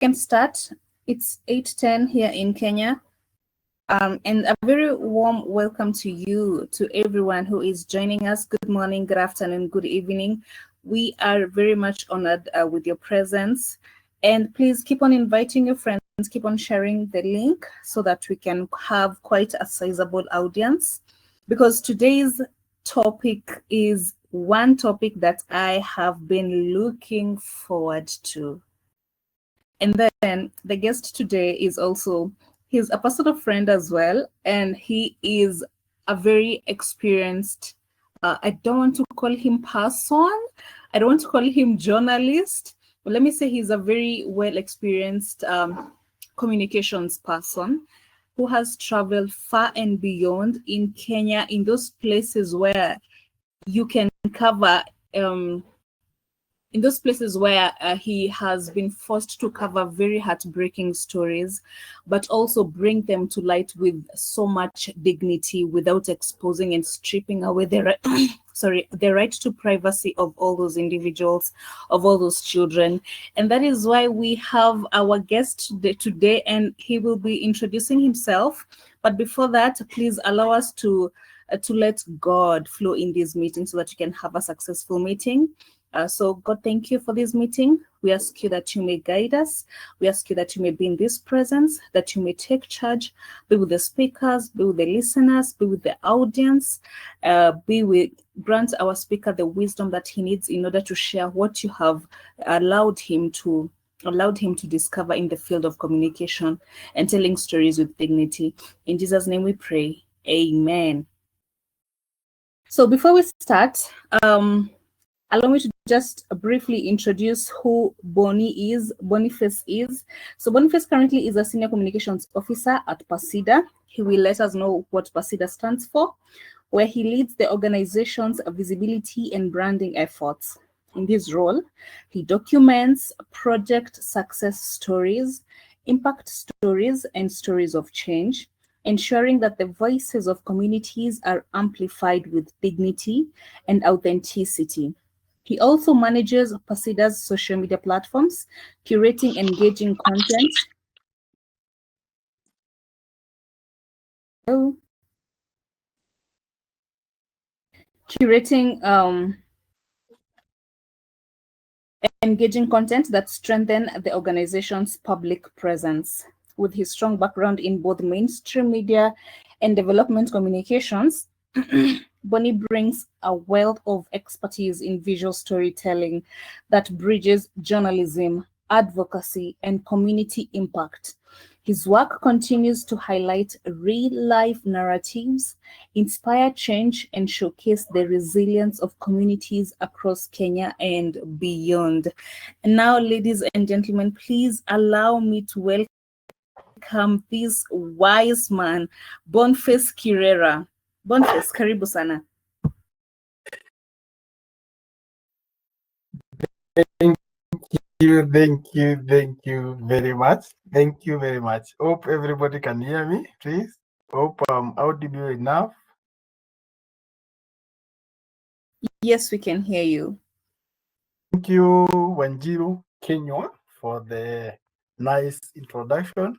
Can start. It's 8:10 here in Kenya. And a very warm welcome to you, to everyone who is joining us. Good morning, good afternoon, good evening. We are very much honored with your presence. And please keep on inviting your friends, keep on sharing the link so that we can have quite a sizable audience. Because today's topic is one topic that I have been looking forward to. And then the guest today is also, he's a personal friend as well, and he is a very experienced, I don't want to call him person, I don't want to call him journalist, but let me say he's a very well-experienced communications person who has traveled far and beyond in Kenya, in those places where you can cover in those places where he has been forced to cover very heartbreaking stories, but also bring them to light with so much dignity without exposing and stripping away the the right to privacy of all those individuals, of all those children. And that is why we have our guest today, and he will be introducing himself. But before that, please allow us to let God flow in this meeting so that you can have a successful meeting. So God, thank you for this meeting. We ask you that you may guide us. We ask you that you may be in this presence, that you may take charge, be with the speakers, be with the listeners, be with the audience, grant our speaker the wisdom that he needs in order to share what you have allowed him to discover in the field of communication and telling stories with dignity. In Jesus' name we pray. Amen. So before we start, allow me to just briefly introduce who Boniface is. So Boniface currently is a senior communications officer at PASIDA. He will let us know what PASIDA stands for, where he leads the organization's visibility and branding efforts. In this role, he documents project success stories, impact stories, and stories of change, ensuring that the voices of communities are amplified with dignity and authenticity. He also manages PASIDA's social media platforms, curating engaging content. Curating engaging content that strengthen the organization's public presence. With his strong background in both mainstream media and development communications, Bonnie brings a wealth of expertise in visual storytelling that bridges journalism, advocacy, and community impact. His work continues to highlight real-life narratives, inspire change, and showcase the resilience of communities across Kenya and beyond. And now, ladies and gentlemen, please allow me to welcome this wise man, Boniface Kirera. Boniface, karibu sana. Thank you very much. Thank you very much. Hope everybody can hear me, please. Hope I'm audible enough. Yes, we can hear you. Thank you, Wanjiru Kenya, for the nice introduction.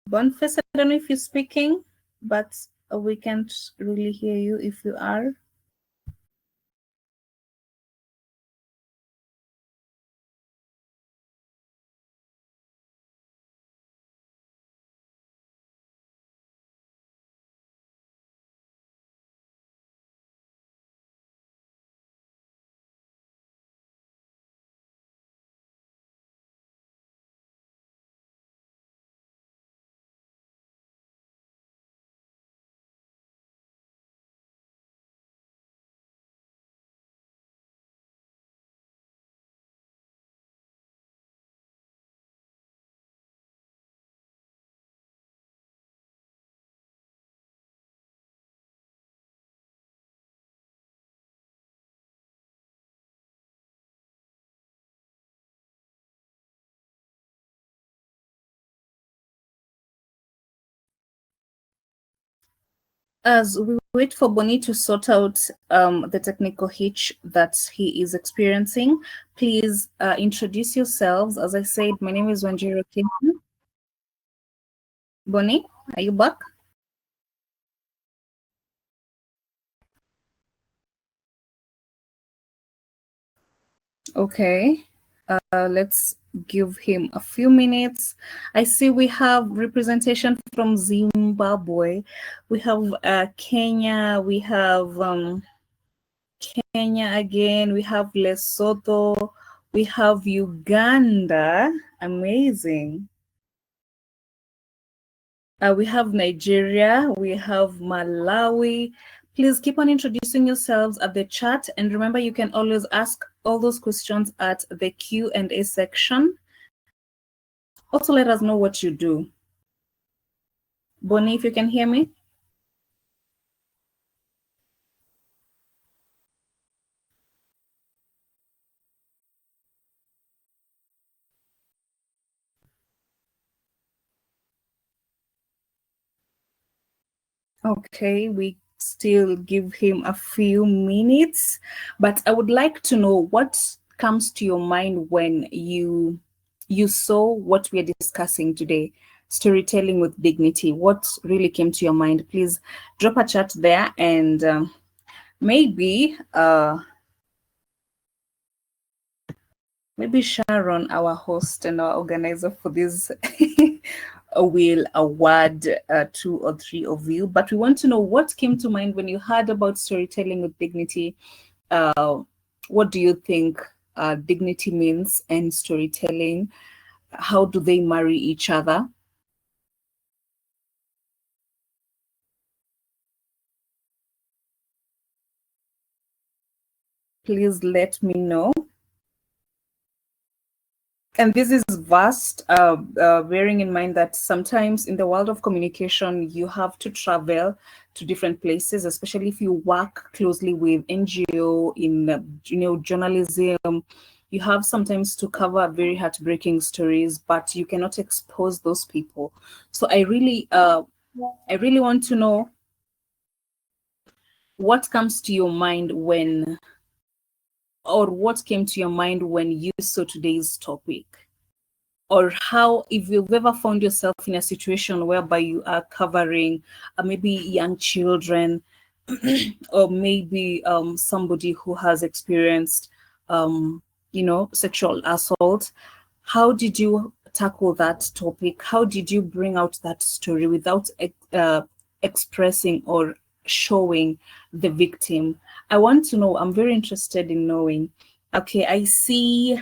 Boniface, I don't know if you're speaking, but we can't really hear you if you are. As we wait for Bonnie to sort out the technical hitch that he is experiencing, please introduce yourselves. As I said, my name is Wanjiro King. Bonnie, are you back? Okay, let's give him a few minutes. I see we have representation from Zimbabwe. We have Kenya. We have Kenya again. We have Lesotho. We have Uganda. Amazing. We have Nigeria. We have Malawi. Please keep on introducing yourselves at the chat, and remember you can always ask all those questions at the Q&A section. Also, let us know what you do. Bonnie, if you can hear me. Okay, we still give him a few minutes, but I would like to know what comes to your mind when you saw what we are discussing today, storytelling with dignity. What really came to your mind? Please drop a chat there, and maybe maybe Sharon, our host and our organizer for this, will award 2 or 3 of you. But we want to know what came to mind when you heard about storytelling with dignity. What do you think dignity means and storytelling? How do they marry each other? Please let me know. And this is vast, bearing in mind that sometimes in the world of communication, you have to travel to different places, especially if you work closely with NGO in journalism. You have sometimes to cover very heartbreaking stories, but you cannot expose those people. So I really want to know what comes to your mind when, or what came to your mind when you saw today's topic. Or how, if you've ever found yourself in a situation whereby you are covering maybe young children or maybe somebody who has experienced sexual assault, how did you tackle that topic? How did you bring out that story without expressing or showing the victim? I want to know. I'm very interested in knowing. Okay, I see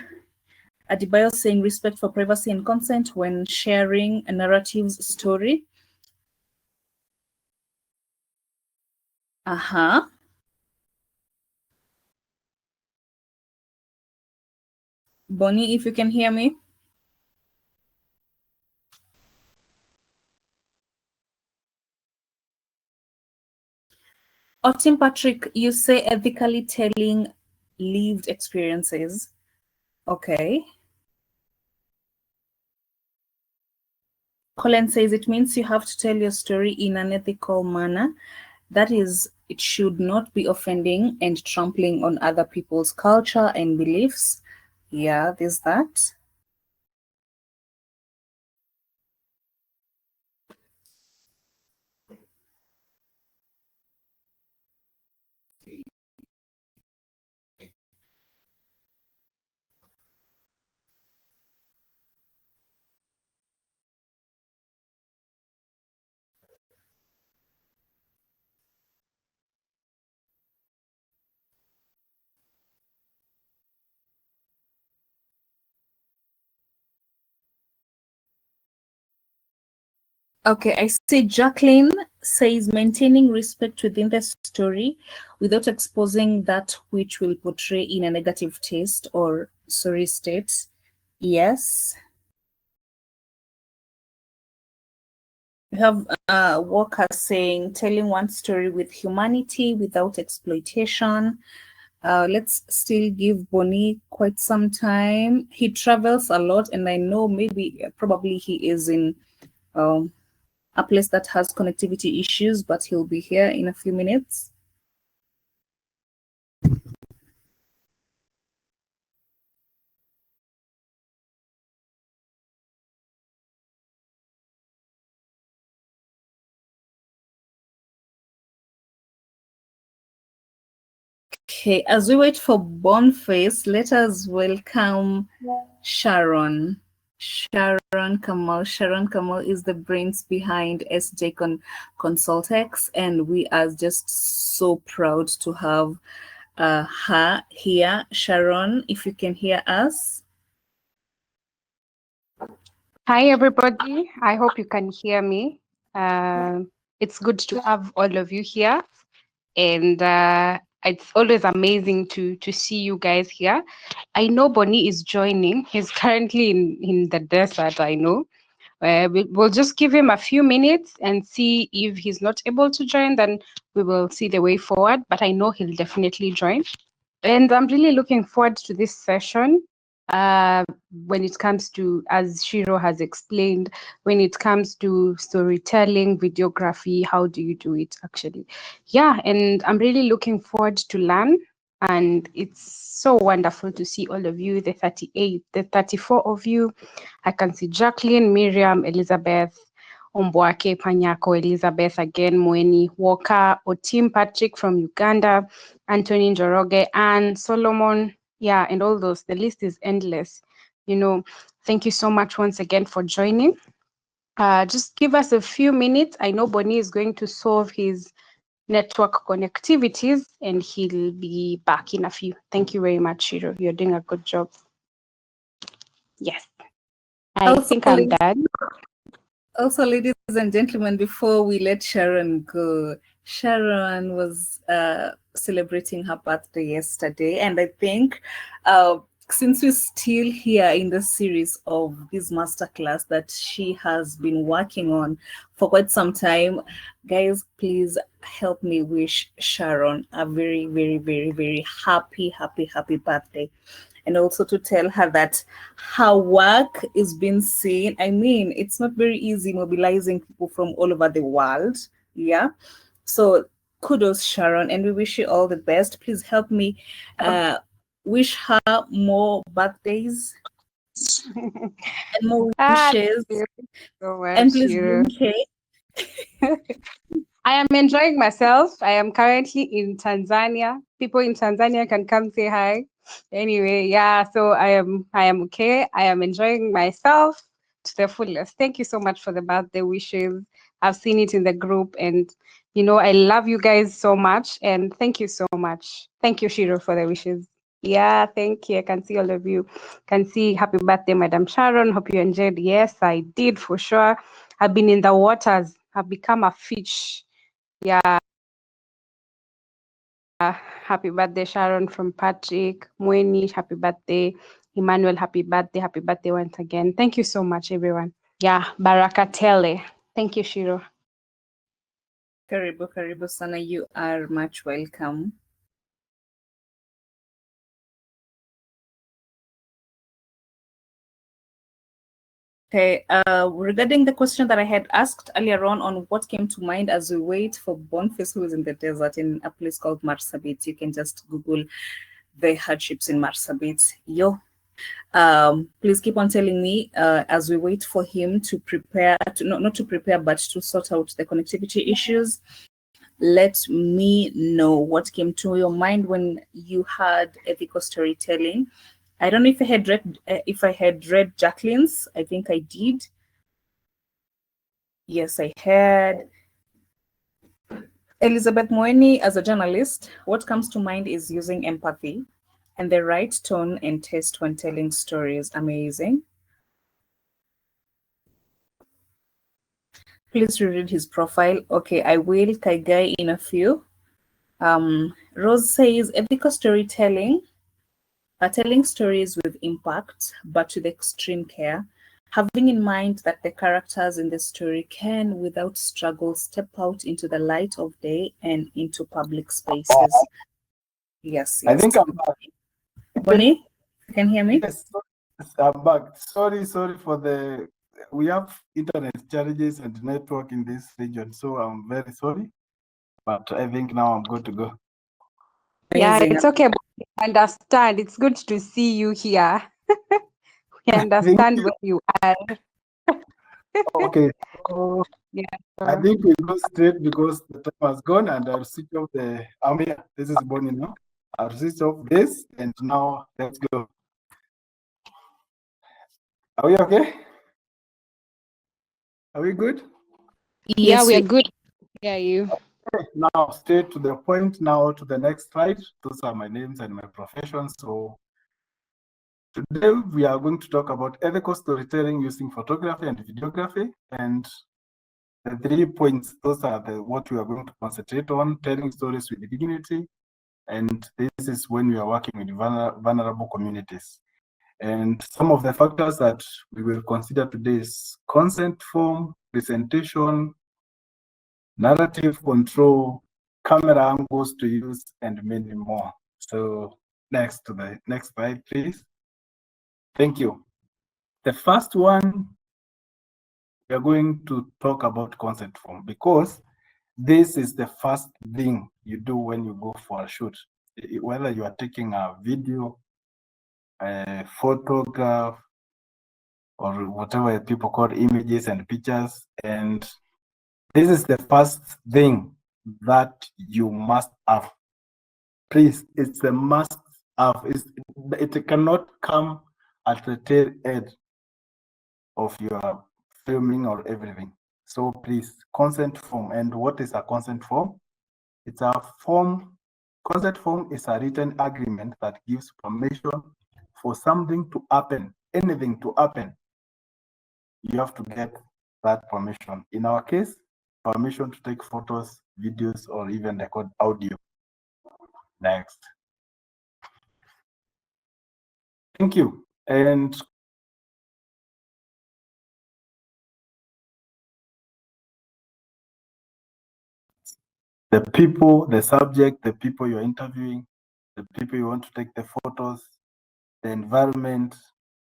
Adibayo saying respect for privacy and consent when sharing a narrative's story. Uh-huh. Bonnie, if you can hear me. Tim Patrick, you say ethically telling lived experiences. Okay. Colin says it means you have to tell your story in an ethical manner. That is, it should not be offending and trampling on other people's culture and beliefs. Yeah, there's that. Okay, I see Jacqueline says maintaining respect within the story without exposing that which will portray in a negative taste or sorry state. Yes. We have Walker saying telling one story with humanity without exploitation. Let's still give Bonnie quite some time. He travels a lot, and I know maybe probably he is in a place that has connectivity issues, but he'll be here in a few minutes. Okay, as we wait for Boniface, let us welcome Sharon. Sharon Kamal. Sharon Kamal is the brains behind SJ Consultex, and we are just so proud to have her here. Sharon, if you can hear us. Hi, everybody. I hope you can hear me. It's good to have all of you here, and it's always amazing to see you guys here. I know Bonnie is joining. He's currently in the desert, I know. We'll just give him a few minutes and see if he's not able to join, then we will see the way forward. But I know he'll definitely join. And I'm really looking forward to this session. When it comes to, as Shiro has explained, when it comes to storytelling, videography, how do you do it actually? Yeah, and I'm really looking forward to learn. And it's so wonderful to see all of you, the 38, the 34 of you. I can see Jacqueline, Miriam, Elizabeth, Ombwake, Panyako, Elizabeth again, Mweni, Walker, Otim Patrick from Uganda, Anthony Njoroge, and Solomon. Yeah, and all those. The list is endless. You know, thank you so much once again for joining. Just give us a few minutes. I know Bonnie is going to solve his network connectivities and he'll be back in a few. Thank you very much, Shiro. You're doing a good job. Yes. I think I'm done. Also, ladies and gentlemen, before we let Sharon go, Sharon was celebrating her birthday yesterday, and I think since we're still here in the series of this masterclass that she has been working on for quite some time, guys, please help me wish Sharon a very, very, very, very happy birthday. And also to tell her that her work is being seen. I mean, it's not very easy mobilizing people from all over the world. Yeah. So kudos, Sharon, and we wish you all the best. Please help me wish her more birthdays and more wishes. So much, And please bring cake. I am enjoying myself. I am currently in Tanzania. People in Tanzania can come say hi. Anyway, yeah, so I am okay. I am enjoying myself to the fullest. Thank you so much for the birthday wishes. I've seen it in the group, and you know, I love you guys so much, and thank you so much. Thank you, Shiro, for the wishes. Yeah, thank you. I can see all of you. Can see happy birthday, Madam Sharon. Hope you enjoyed. Yes, I did for sure. I've been in the waters. I've become a fish. Yeah. Happy birthday, Sharon, from Patrick. Mweni, happy birthday. Emmanuel, happy birthday. Happy birthday once again. Thank you so much, everyone. Yeah, Baraka Tele. Thank you, Shiro. Karibu, karibu sana. You are much welcome. Okay, regarding the question that I had asked earlier on what came to mind as we wait for Boniface, who is in the desert in a place called Marsabit. You can just Google the hardships in Marsabit. Please keep on telling me as we wait for him to prepare, not to prepare, but to sort out the connectivity issues. Let me know what came to your mind when you heard ethical storytelling. I don't know if I had read Jacqueline's. I think I did. Yes, I had. Elizabeth Moeni, as a journalist, what comes to mind is using empathy and the right tone and taste when telling stories. Amazing. Please reread his profile. Okay, I will. Kaigai in a few. Rose says ethical storytelling, telling stories with impact, but with extreme care, having in mind that the characters in the story can, without struggle, step out into the light of day and into public spaces. Yes. I think I'm back. Bonnie, you can hear me? Yes, I'm back. Sorry for the we have internet challenges and network in this region, so I'm very sorry. But I think now I'm good to go. Yeah, Amazing. it's okay. I understand. It's good to see you here. We Thank understand you. where you are. Okay, so Yeah. I think we go straight because the time has gone, and I'll switch off the. I'm here. This is Bonnie now. I'll switch off this, and now let's go. Are we okay? Are we good? Yeah, Yes, we are we good. Yeah, you. Okay, now straight to the point. Now to the next slide. Those are my names and my profession. So today we are going to talk about ethical storytelling using photography and videography, and the 3 points. Those are what we are going to concentrate on: telling stories with dignity, and this is when we are working with vulnerable communities. And some of the factors that we will consider today is consent form, presentation, narrative control, camera angles to use, and many more. So next to the next slide, please. Thank you. The first one, we are going to talk about consent form because this is the first thing you do when you go for a shoot. Whether you are taking a video, a photograph, or whatever people call images and pictures. And this is the first thing that you must have. Please, it's a must have. It cannot come at the tail end of your filming or everything. So please, consent form. And what is a consent form? It's a form. Consent form is a written agreement that gives permission for something to happen, anything to happen. You have to get that permission. In our case, permission to take photos, videos, or even record audio. Next. Thank you. And the people, the subject, the people you're interviewing, the people you want to take the photos, the environment.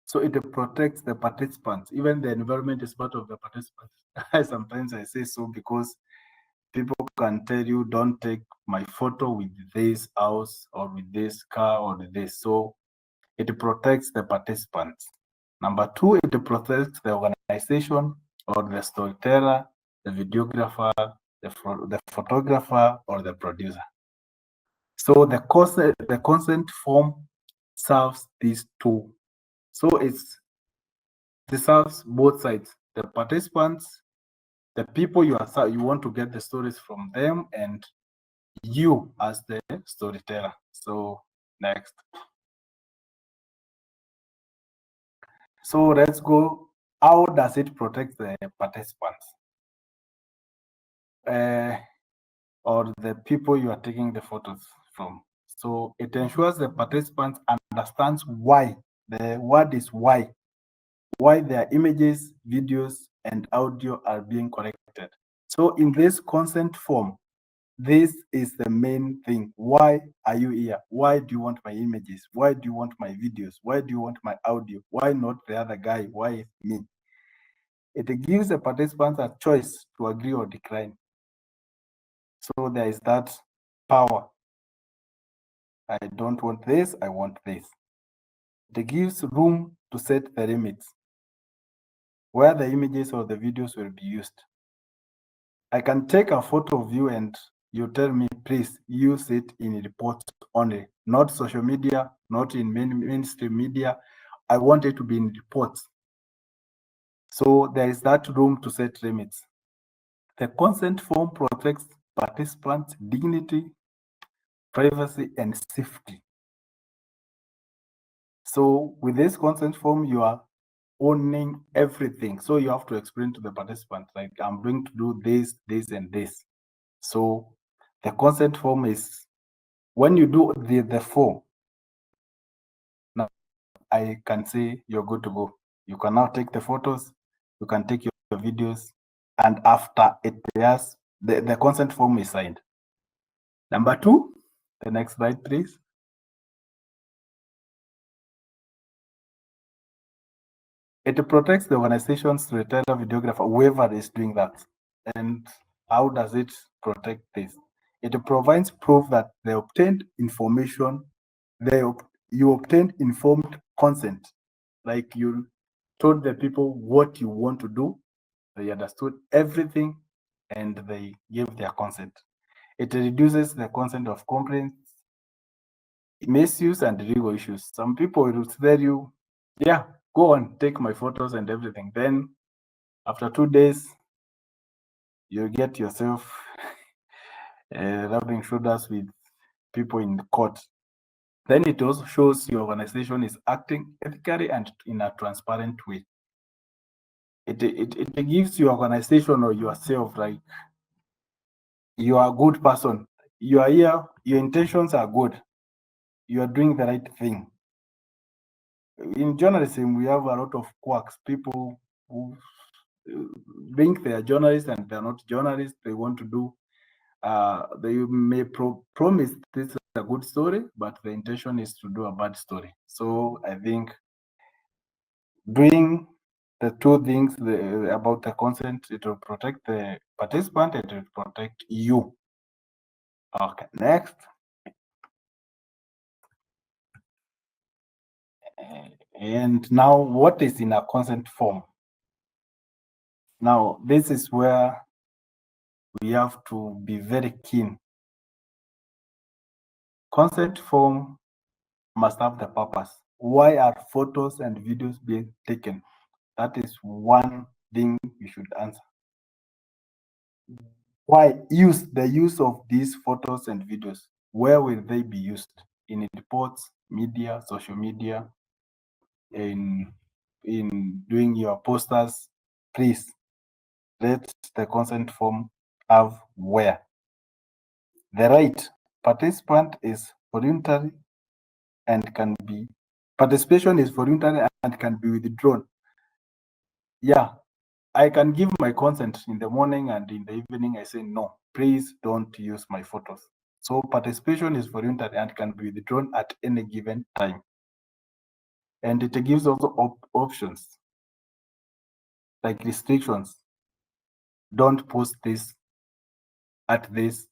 So it protects the participants. Even the environment is part of the participants. Sometimes I say so because people can tell you, don't take my photo with this house or with this car or with this. So it protects the participants. Number two, it protects the organization or the storyteller, the videographer, the photographer, or the producer. So the consent form serves these two. So it serves both sides, the participants, the people you want to get the stories from them, and you as the storyteller. So next. So let's go. How does it protect the participants or the people you are taking the photos from? So it ensures the participants understands why. The word is why their images, videos, and audio are being collected. So in this consent form, this is the main thing. Why are you here? Why do you want my images? Why do you want my videos? Why do you want my audio? Why not the other guy? Why me? It gives the participants a choice to agree or decline. So there is that power. I don't want this, I want this. It gives room to set the limits, where the images or the videos will be used. I can take a photo of you and you tell me, please use it in reports only, not social media, not in mainstream media. I want it to be in reports. So there is that room to set limits. The consent form protects participants' dignity, privacy, and safety. So with this consent form, you are owning everything. So you have to explain to the participant, like, I'm going to do this, this, and this. So the consent form is when you do the form, now I can say you're good to go. You can now take the photos, you can take your videos, and after it has the consent form is signed. Number two, the next slide, please. It protects the organization, storyteller, videographer, whoever is doing that. And how does it protect this? It provides proof that they obtained information, you obtained informed consent. Like you told the people what you want to do, they understood everything, and they gave their consent. It reduces the consent of complaints, misuse, and legal issues. Some people will tell you, yeah, go on, take my photos and everything. Then after 2 days, you get yourself rubbing shoulders with people in court. Then it also shows your organization is acting ethically and in a transparent way. It gives your organization or yourself like you are a good person. You are here, your intentions are good. You are doing the right thing. In journalism, we have a lot of quacks, people who think they are journalists and they're not journalists. They want to do, they may promise this is a good story, but the intention is to do a bad story. So I think doing the two things about the consent, it will protect the participant, it will protect you. Okay, next. And now, what is in a consent form? Now, this is where we have to be very keen. Consent form must have the purpose. Why are photos and videos being taken? That is one thing you should answer. Why the use of these photos and videos? Where will they be used? In reports, media, social media, in doing your posters? Please let the consent form have where. The right participant is voluntary and can be participation is voluntary and can be withdrawn. Yeah, I can give my consent in the morning, and in the evening I say no, please don't use my photos. So participation is voluntary and can be withdrawn at any given time. And it gives also options like restrictions. Don't post this at these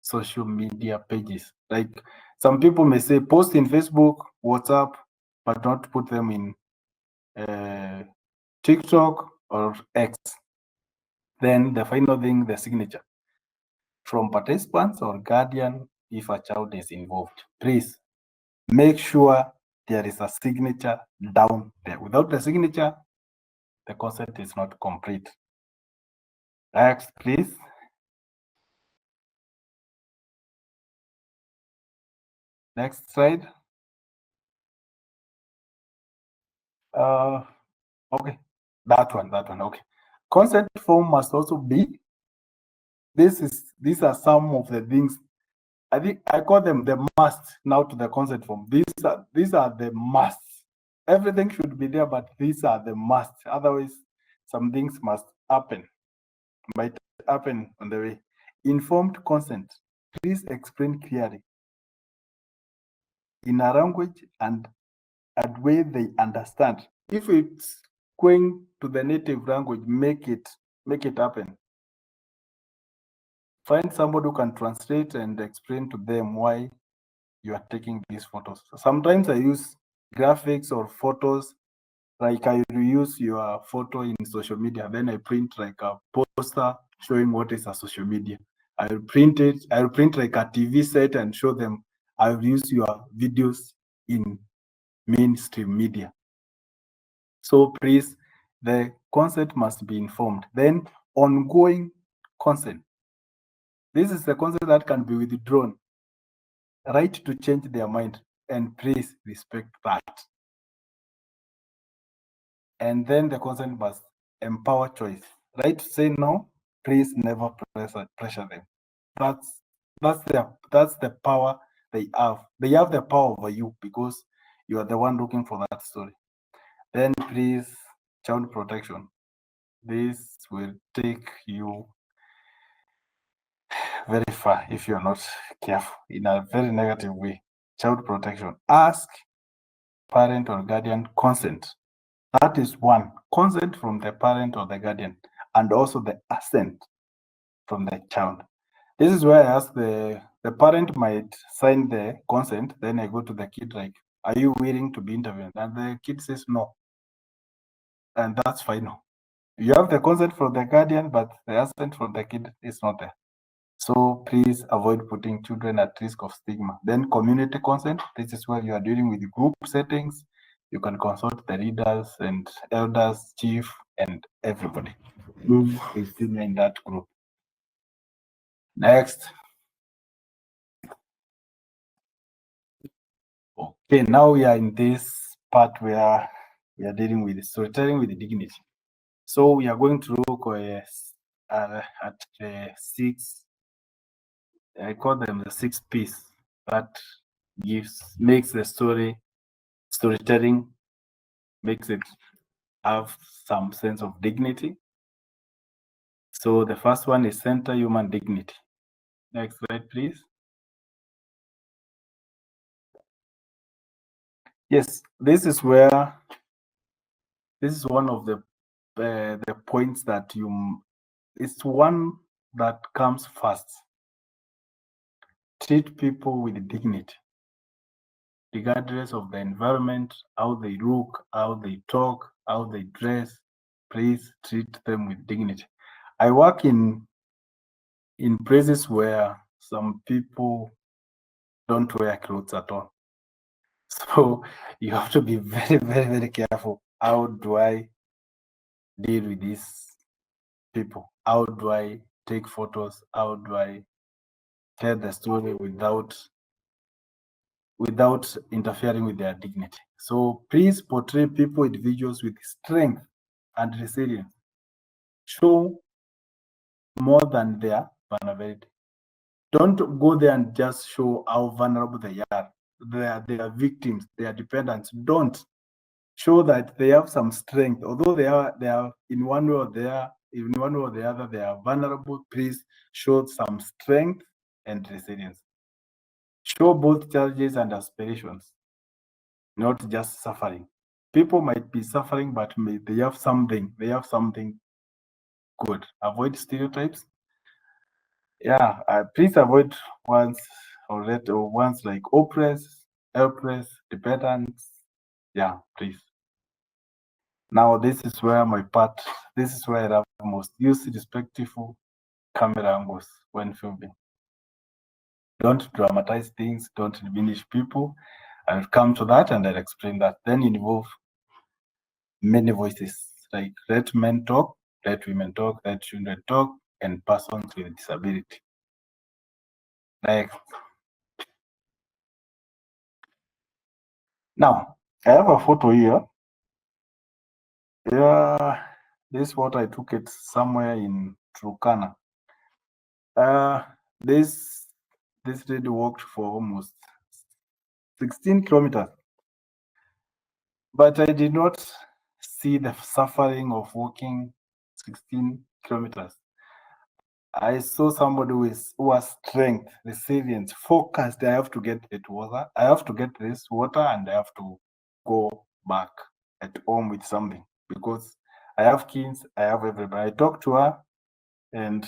social media pages. Like some people may say post in Facebook, WhatsApp, but not put them in TikTok or X. Then the final thing, the signature from participants or guardian if a child is involved. Please make sure there is a signature down there. Without the signature, the consent is not complete. Next, please. Next slide. Okay, that one, okay. Consent form must also be, these are some of the things, I think I call them the must now to the consent form. These are the musts. Everything should be there, but these are the must. Otherwise, some things must happen, might happen on the way. Informed consent. Please explain clearly in a language and a way they understand. If it's going to the native language, make it happen. Find somebody who can translate and explain to them why you are taking these photos. Sometimes I use graphics or photos, like I will use your photo in social media, then I print like a poster showing what is a social media. I will print like a TV set and show them. I will use your videos in mainstream media. So please, the consent must be informed. Then ongoing consent. This is the consent that can be withdrawn. Right to change their mind, and please respect that. And then the consent must empower choice. Right to say no, please never pressure them. That's the power they have. They have the power over you because you are the one looking for that story. Then please, child protection. This will take you very far if you're not careful, in a very negative way. Child protection. Ask parent or guardian consent That is one, consent from the parent or the guardian, and also the assent from the child. This is where I ask the parent might sign the consent, then I go to the kid like, are you willing to be interviewed? And the kid says no. And that's final. You have the consent from the guardian, but the assent from the kid is not there. So please avoid putting children at risk of stigma. Then community consent, this is where you are dealing with group settings. You can consult the leaders and elders, chief, and everybody who is still in that group. Next. Okay, now we are in this part where we are dealing with storytelling with dignity. So we are going to look at six, I call them the 6 P's that makes the storytelling, makes it have some sense of dignity. So the first one is center human dignity. Next slide, please. Yes, this is one of the points that it's one that comes first. Treat people with dignity, regardless of the environment, how they look, how they talk, how they dress. Please treat them with dignity. I work in places where some people don't wear clothes at all. So you have to be very, very, very careful. How do I deal with these people? How do I take photos? How do I tell the story without interfering with their dignity? So please portray people, individuals with strength and resilience. Show more than their vulnerability. Don't go there and just show how vulnerable they are. They are victims, they are dependents. Don't show that they have some strength. Although they are in one way or the other, they are vulnerable. Please show some strength and resilience. Show both challenges and aspirations, not just suffering. People might be suffering, but they have something. They have something good. Avoid stereotypes. Yeah, please avoid ones like oppressed, helpless, dependents. Yeah, please. Now this is where I love most. Use respectful camera angles when filming. Don't dramatize things, don't diminish people. I'll come to that and I'll explain that. Then involve many voices, like let men talk, let women talk, let children talk, and persons with disability. Next. Now, I have a photo here. Yeah, this photo I took it somewhere in Turkana. This lady walked for almost 16 kilometers, but I did not see the suffering of walking 16 kilometers. I saw somebody who has strength, resilience, focused. I have to get it water. I have to get this water, and I have to go back at home with something because I have kids. I have everybody. I talked to her, and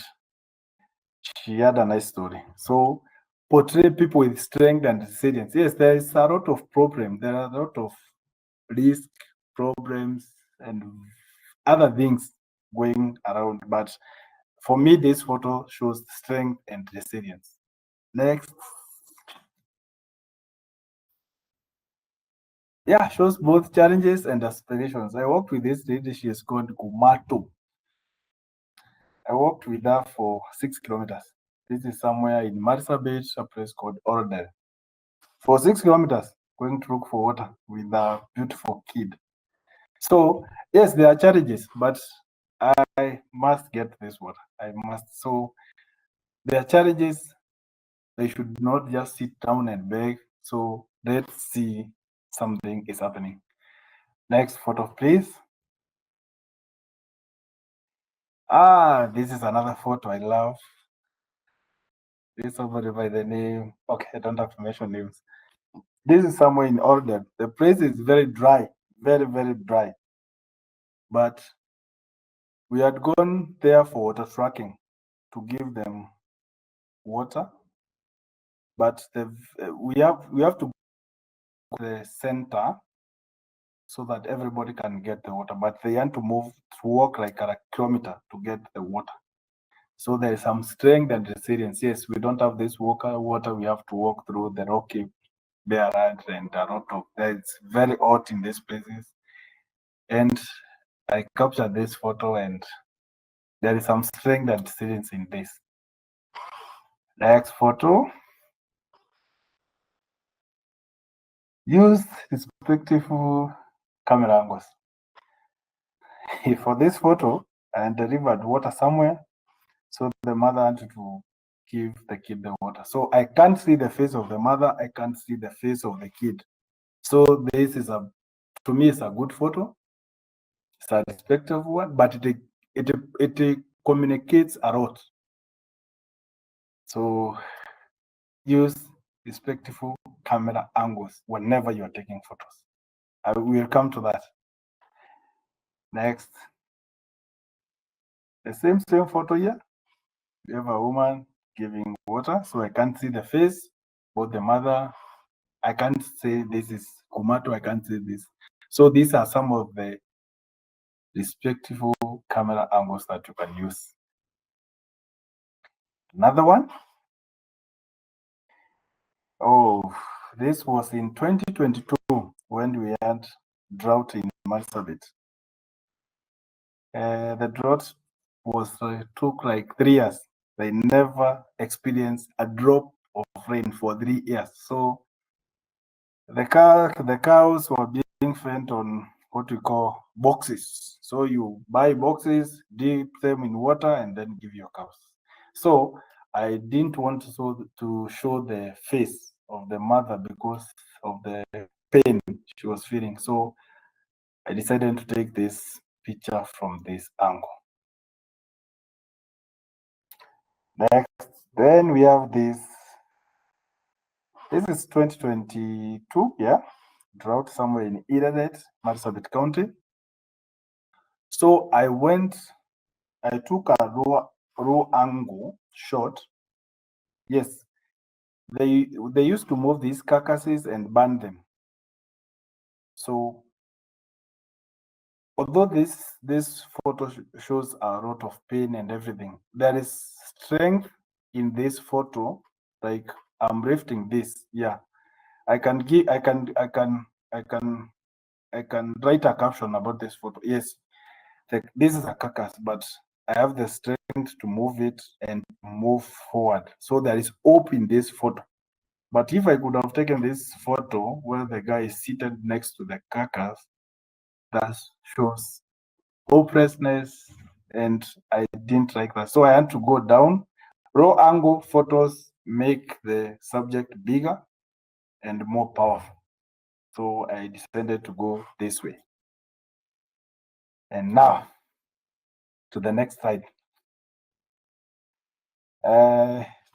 she had a nice story. So portray people with strength and resilience. Yes, there is a lot of problem. There are a lot of risk, problems, and other things going around. But for me, this photo shows strength and resilience. Next. Yeah, shows both challenges and aspirations. I worked with this lady. She is called Kumato. I walked with her for 6 kilometers. This is somewhere in Marsabit, a place called Ordel. For 6 kilometers, going to look for water with a beautiful kid. So, yes, there are challenges, but I must get this water. I must. So, there are challenges. They should not just sit down and beg. So, let's see something is happening. Next photo, please. This is another photo I love. This is somebody by the name. Okay, I don't have to mention names. This is somewhere in Oregon. The place is very dry, very, very dry. but we had gone there for water tracking to give them water, but we have to go to the center so that everybody can get the water, but they had to walk like a kilometer to get the water. So there is some strength and resilience. Yes, we don't have this water, we have to walk through the rocky barren and a lot of, it's very hot in these places. And I captured this photo, and there is some strength and resilience in this. Next photo. Use respectful camera angles. For this photo, I delivered water somewhere, so the mother had to give the kid the water. So I can't see the face of the mother, I can't see the face of the kid. So this is to me, it's a good photo. It's a respectful one, but it communicates a lot. So use respectful camera angles whenever you are taking photos. I will come to that. Next. The same photo here. We have a woman giving water, so I can't see the face, but the mother, I can't say this is Kumato, I can't say this. So these are some of the respectful camera angles that you can use. Another one. Oh, this was in 2022 when we had drought in Marsabit. The drought took like 3 years. They never experienced a drop of rain for 3 years. So the cows were being fed on what we call boxes. So you buy boxes, dip them in water, and then give your cows. So I didn't want to show the face of the mother because of the pain she was feeling. So I decided to take this picture from this angle. Next, then we have this. This is 2022, yeah, drought somewhere in Idanet, Marsabit County. So I took a raw angle shot. Yes, they used to move these carcasses and burn them. So although this photo shows a lot of pain and everything, there is strength in this photo. Like I'm lifting this, yeah. I can write a caption about this photo. Yes, this is a carcass, but I have the strength to move it and move forward. So there is hope in this photo. But if I could have taken this photo where the guy is seated next to the carcass, that shows hopelessness, and I didn't like that. So I had to go down. Raw angle photos make the subject bigger and more powerful. So I decided to go this way. And now to the next slide.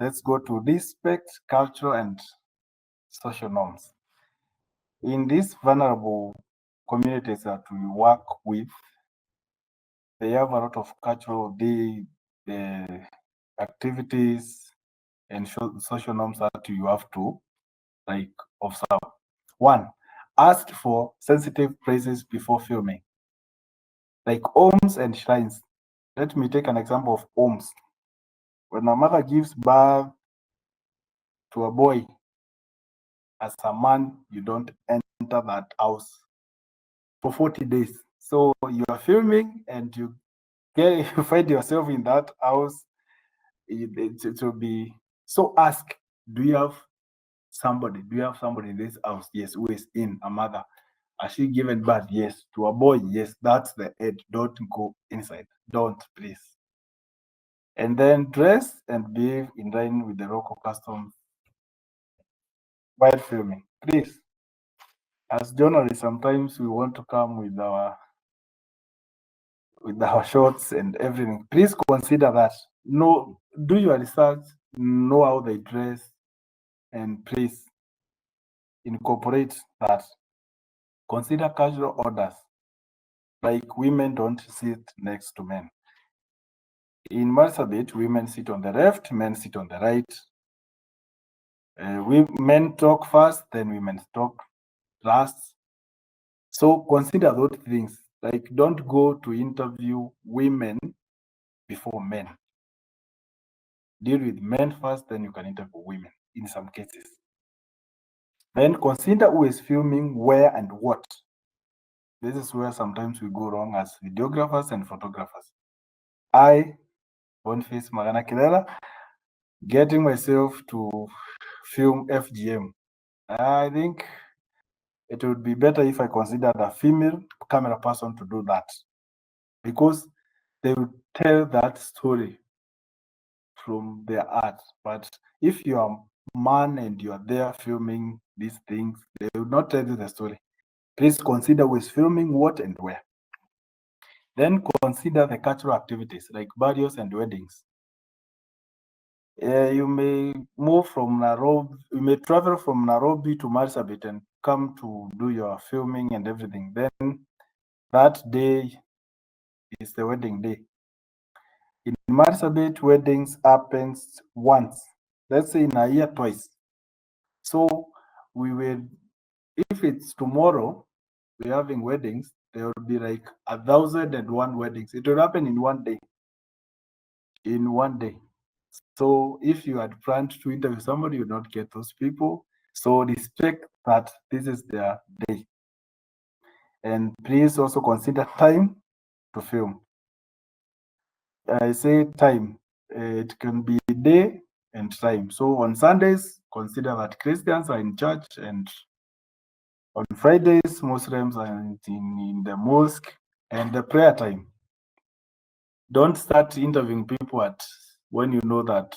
Let's go to respect, culture, and social norms. In these vulnerable communities that we work with, they have a lot of cultural activities and social norms that you have to observe. One, ask for sensitive praises before filming, like homes and shrines. Let me take an example of homes. When a mother gives birth to a boy, as a man, you don't enter that house for 40 days. So you are filming and you find yourself in that house. It will be, so ask, do you have somebody in this house? Yes. Who is in? A mother. Has she given birth? Yes. To a boy? Yes. That's the head. Don't go inside. Don't, please. And then dress and behave in line with the local customs while filming. Please, as journalists, sometimes we want to come with our shorts and everything. Please consider that. Do your research, know how they dress, and please incorporate that. Consider cultural orders. like women don't sit next to men. In Marsabit, women sit on the left, men sit on the right. Men talk first, then women talk last. So consider those things. Like, don't go to interview women before men. Deal with men first, then you can interview women in some cases. Then consider who is filming, where, and what. This is where sometimes we go wrong as videographers and photographers. I, Boniface Kirera, getting myself to film FGM. I think it would be better if I considered a female camera person to do that, because they will tell that story from their art. But if you are a man and you are there filming these things, they will not tell you the story. Please consider who is filming, what, and where. Then consider the cultural activities like burials and weddings. You may move from Nairobi, you may travel from Nairobi to Marsabit and come to do your filming and everything. Then that day is the wedding day. In Marsabit, weddings happens once, let's say in a year, twice. So we will, if it's tomorrow, we're having weddings, there will be like 1,001 weddings. It will happen in one day. In one day. So if you had planned to interview somebody, you don't get those people. So respect that this is their day. And please also consider time to film. I say time, it can be day and time. So on Sundays, consider that Christians are in church, and on Fridays, Muslims are in the mosque, and the prayer time. Don't start interviewing people at when you know that,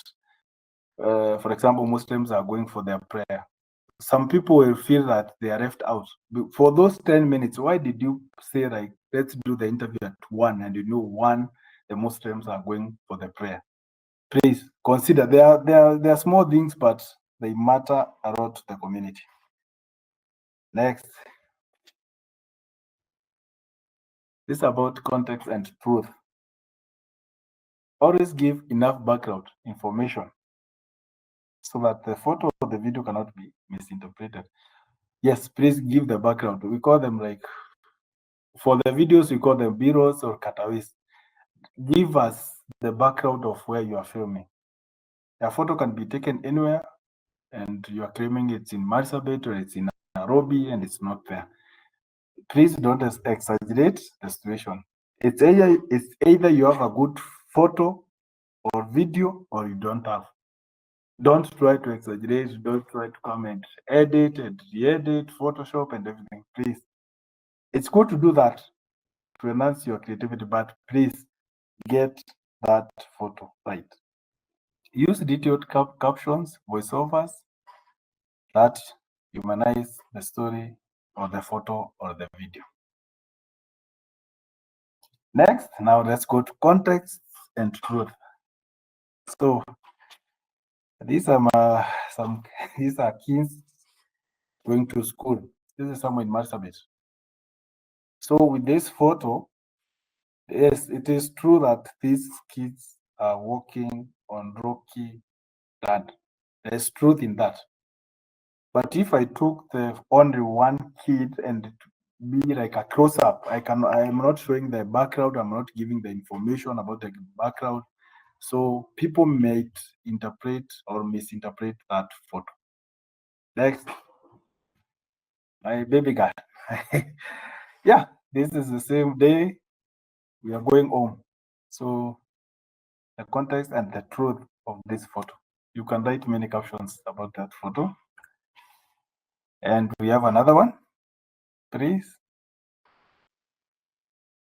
for example, Muslims are going for their prayer. Some people will feel that they are left out. For those 10 minutes, why did you say, like, let's do the interview at 1, and you know 1, the Muslims are going for the prayer? Please consider, there are small things, but they matter a lot to the community. Next. This is about context and truth. Always give enough background information so that the photo or the video cannot be misinterpreted. Yes, please give the background. We call them, like, for the videos, we call them B-rolls or cutaways. Give us the background of where you are filming. A photo can be taken anywhere, and you are claiming it's in Marsabit or it's in Nairobi, and it's not there. Please don't exaggerate the situation. It's either you have a good photo or video, or you don't have. Don't try to exaggerate. Don't try to come and edit and re-edit, Photoshop and everything. Please, it's good to do that to enhance your creativity, but please get that photo right. Use detailed captions, voiceovers that humanize the story or the photo or the video. Next, now let's go to context and truth. So these are these are kids going to school. This is somewhere in Marsabit. So with this photo, yes, it is true that these kids are walking on rocky land. There's truth in that. But if I took the only one kid and be like a close-up, I'm not showing the background, I'm not giving the information about the background. So people might interpret or misinterpret that photo. Next, my baby girl. Yeah, this is the same day we are going home. So the context and the truth of this photo. You can write many captions about that photo. And we have another one, please.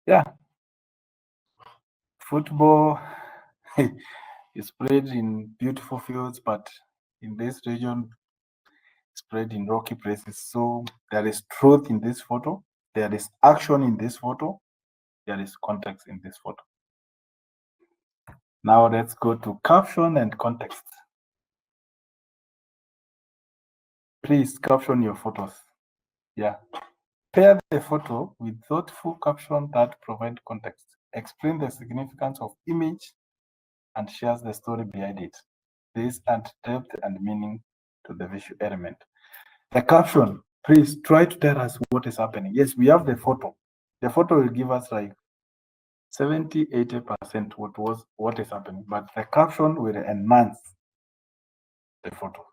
Yeah. Football is played in beautiful fields, but in this region, it's played in rocky places. So there is truth in this photo. There is action in this photo. There is context in this photo. Now let's go to caption and context. Please caption your photos. Yeah. Pair the photo with thoughtful captions that provide context, explain the significance of image, and shares the story behind it. This adds depth and meaning to the visual element. The caption, please try to tell us what is happening. Yes, we have the photo. The photo will give us like 70-80% what is happening, but the caption will enhance the photo.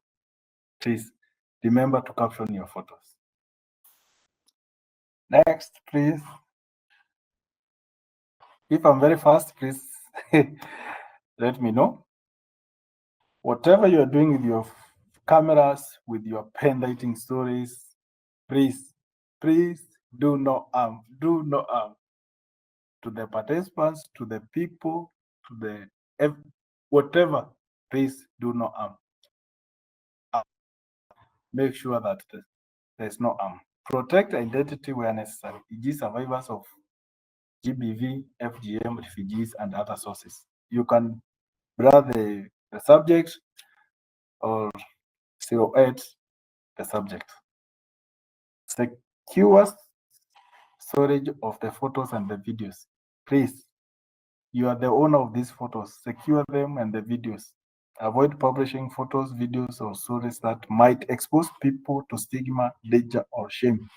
Please remember to caption your photos. Next, please. If I'm very fast, please let me know. Whatever you're doing with your cameras, with your pen writing stories, please do no harm. Do no harm to the participants, to the people, to the whatever. Please do no harm. Make sure that there's no harm. Protect identity where necessary, e.g. survivors of GBV, FGM, refugees, and other sources. You can blur the subject or silhouette the subject. Secure storage of the photos and the videos. Please, you are the owner of these photos. Secure them and the videos. Avoid publishing photos, videos, or stories that might expose people to stigma, danger, or shame.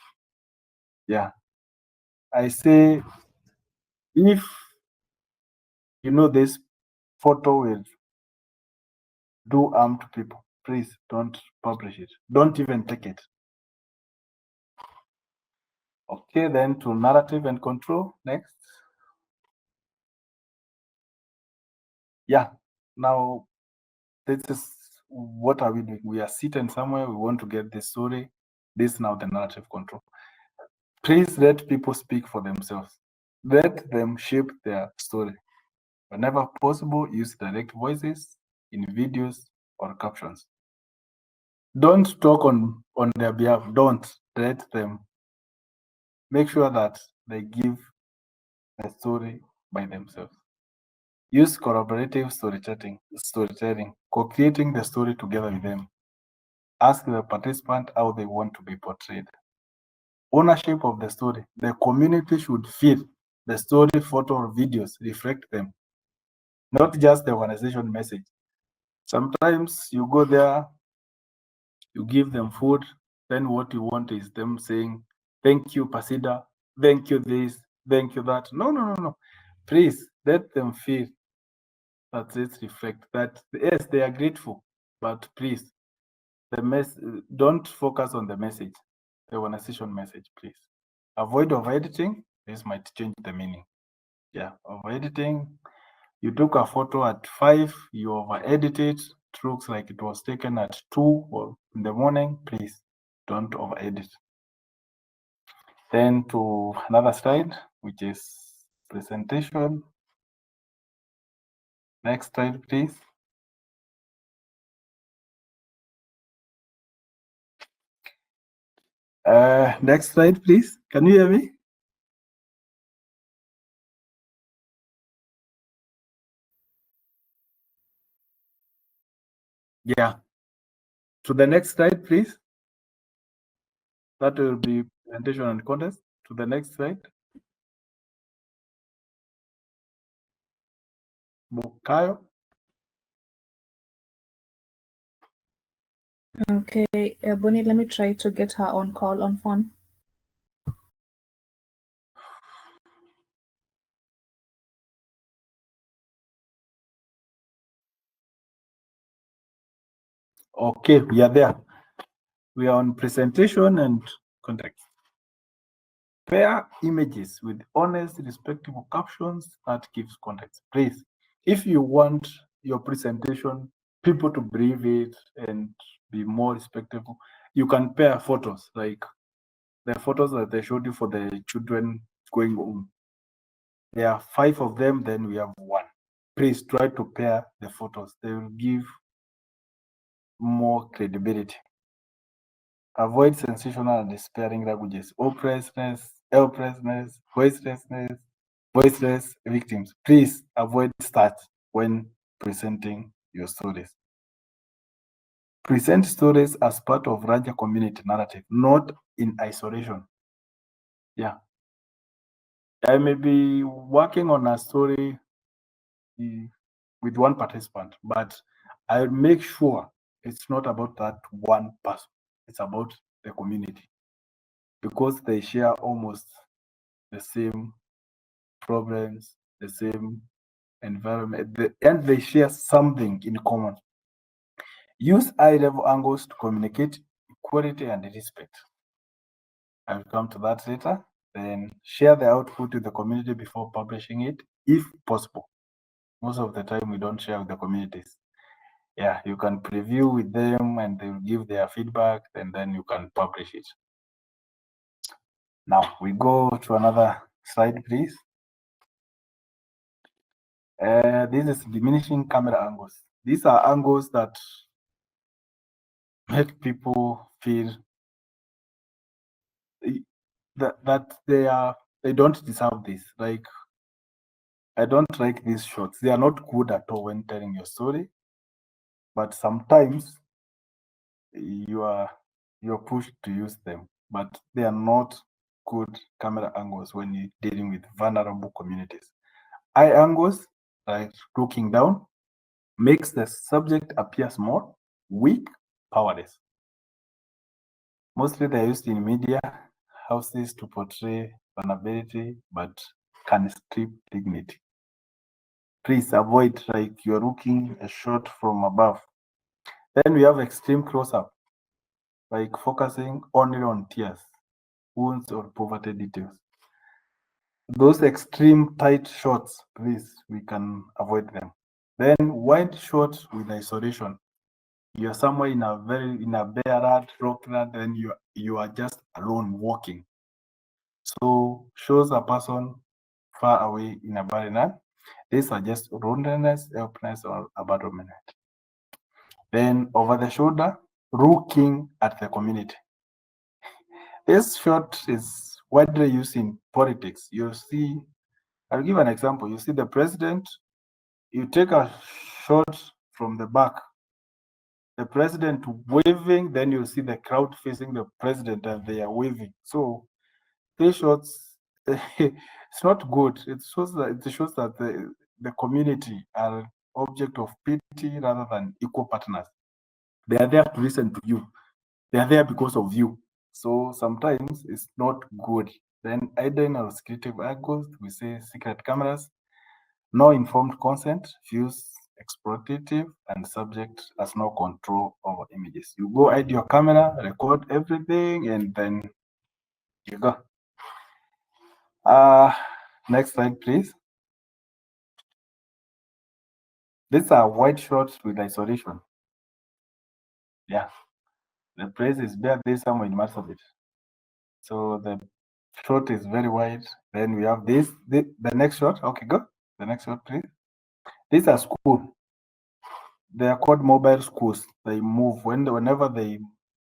Yeah. I say, if you know this photo will do harm to people, please don't publish it. Don't even take it. Okay, then to narrative and control. Next. Yeah. Now, this is what are we doing? We are sitting somewhere. We want to get this story. This is now the narrative control. Please let people speak for themselves. Let them shape their story. Whenever possible, use direct voices in videos or captions. Don't talk on their behalf. Don't let them. Make sure that they give the story by themselves. Use collaborative storytelling, co-creating the story together with them. Ask the participant how they want to be portrayed. Ownership of the story. The community should feel the story, photo, or videos reflect them, not just the organization message. Sometimes you go there, you give them food, then what you want is them saying, thank you, Pasida, thank you this, thank you that. No. Please let them feel that it reflect that, yes, they are grateful, but please, don't focus on the message, the organization message, please. Avoid over-editing. This might change the meaning. Yeah, over-editing. You took a photo at 5, you over-edit it. It looks like it was taken at 2 or in the morning. Please don't over-edit. Then to another slide, which is presentation. Next slide, please. Next slide, please. Can you hear me? Yeah. To the next slide, please. That will be presentation and contest. To the next slide. Bukayo. Okay, Bonnie, let me try to get her on call on phone. Okay, we are there. We are on presentation and context. Pair images with honest, respectable captions that gives context. Please, if you want your presentation, people to believe it and be more respectable, you can pair photos like the photos that they showed you for the children going home. There are 5 of them, then we have 1. Please try to pair the photos. They will give more credibility. Avoid sensational and despairing languages, hopelessness, helplessness, voiceless victims. Please avoid that when presenting your stories. Present stories as part of larger community narrative, not in isolation. Yeah. I may be working on a story with one participant, but I make sure it's not about that one person. It's about the community, because they share almost the same problems, the same environment, and they share something in common. Use eye-level angles to communicate equality and respect. I'll come to that later. Then share the output with the community before publishing it, if possible. Most of the time, we don't share with the communities. Yeah, you can preview with them and they will give their feedback, and then you can publish it. Now we go to another slide, please. This is diminishing camera angles. These are angles that make people feel that they don't deserve this. Like, I don't like these shots. They are not good at all when telling your story, but sometimes you're pushed to use them, but they are not good camera angles when you're dealing with vulnerable communities. Eye angles, like looking down, makes the subject appear small, weak, powerless. Mostly they're used in media houses to portray vulnerability, but can strip dignity. Please avoid, like, you're looking a shot from above. Then we have extreme close-up, like focusing only on tears, wounds, or poverty details. Those extreme tight shots, please, we can avoid them. Then wide shots with isolation. You're somewhere in a bare rockland, and you are just alone walking. So shows a person far away in a barren land. These are just loneliness, helplessness, or abandonment. Then over the shoulder, looking at the community. This shot is widely used in politics. You see, I'll give an example. You see the president, you take a shot from the back, the president waving, then you see the crowd facing the president and they are waving. So these shots, it's not good. It shows that the community are object of pity rather than equal partners. They are there to listen to you. They are there because of you. So sometimes it's not good. Then hidden or secretive angles, we say secret cameras, no informed consent, views exploitative, and subject has no control over images. You go hide your camera, record everything, and then you go. Next slide, please. These are wide shots with isolation. Yeah, the place is bare. There's somewhere in Marsabit. So the shot is very wide. Then we have this, the next shot. Okay, go. The next shot, please. These are school. They are called mobile schools. They move whenever they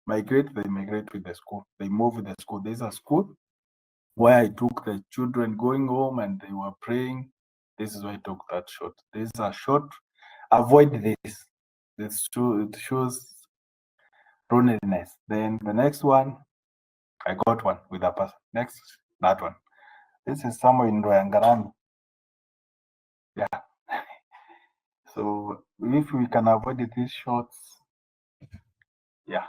migrate with the school. They move with the school. There's a school where I took the children going home and they were praying. This is why I took that shot. This is a shot. Avoid this. It shows loneliness. Then the next one, I got one with a person. Next, that one. This is somewhere in Royangarani. Yeah. So if we can avoid these shots, yeah.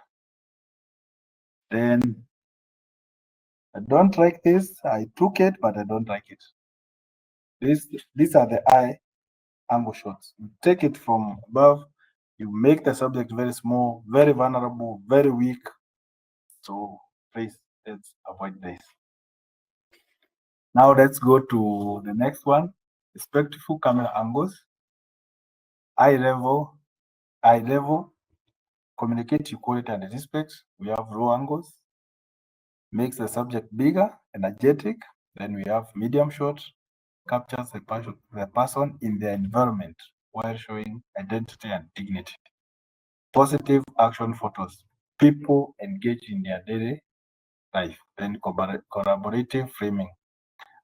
Then I don't like this. I took it, but I don't like it. These are the eye angle shots. You take it from above, you make the subject very small, very vulnerable, very weak. So please, let's avoid this. Now let's go to the next one. Respectful camera angles. Eye level, communicate equality and respect. We have low angles, makes the subject bigger, energetic. Then we have medium shot, captures the person in their environment while showing identity and dignity. Positive action photos. People engage in their daily life. Then collaborative framing.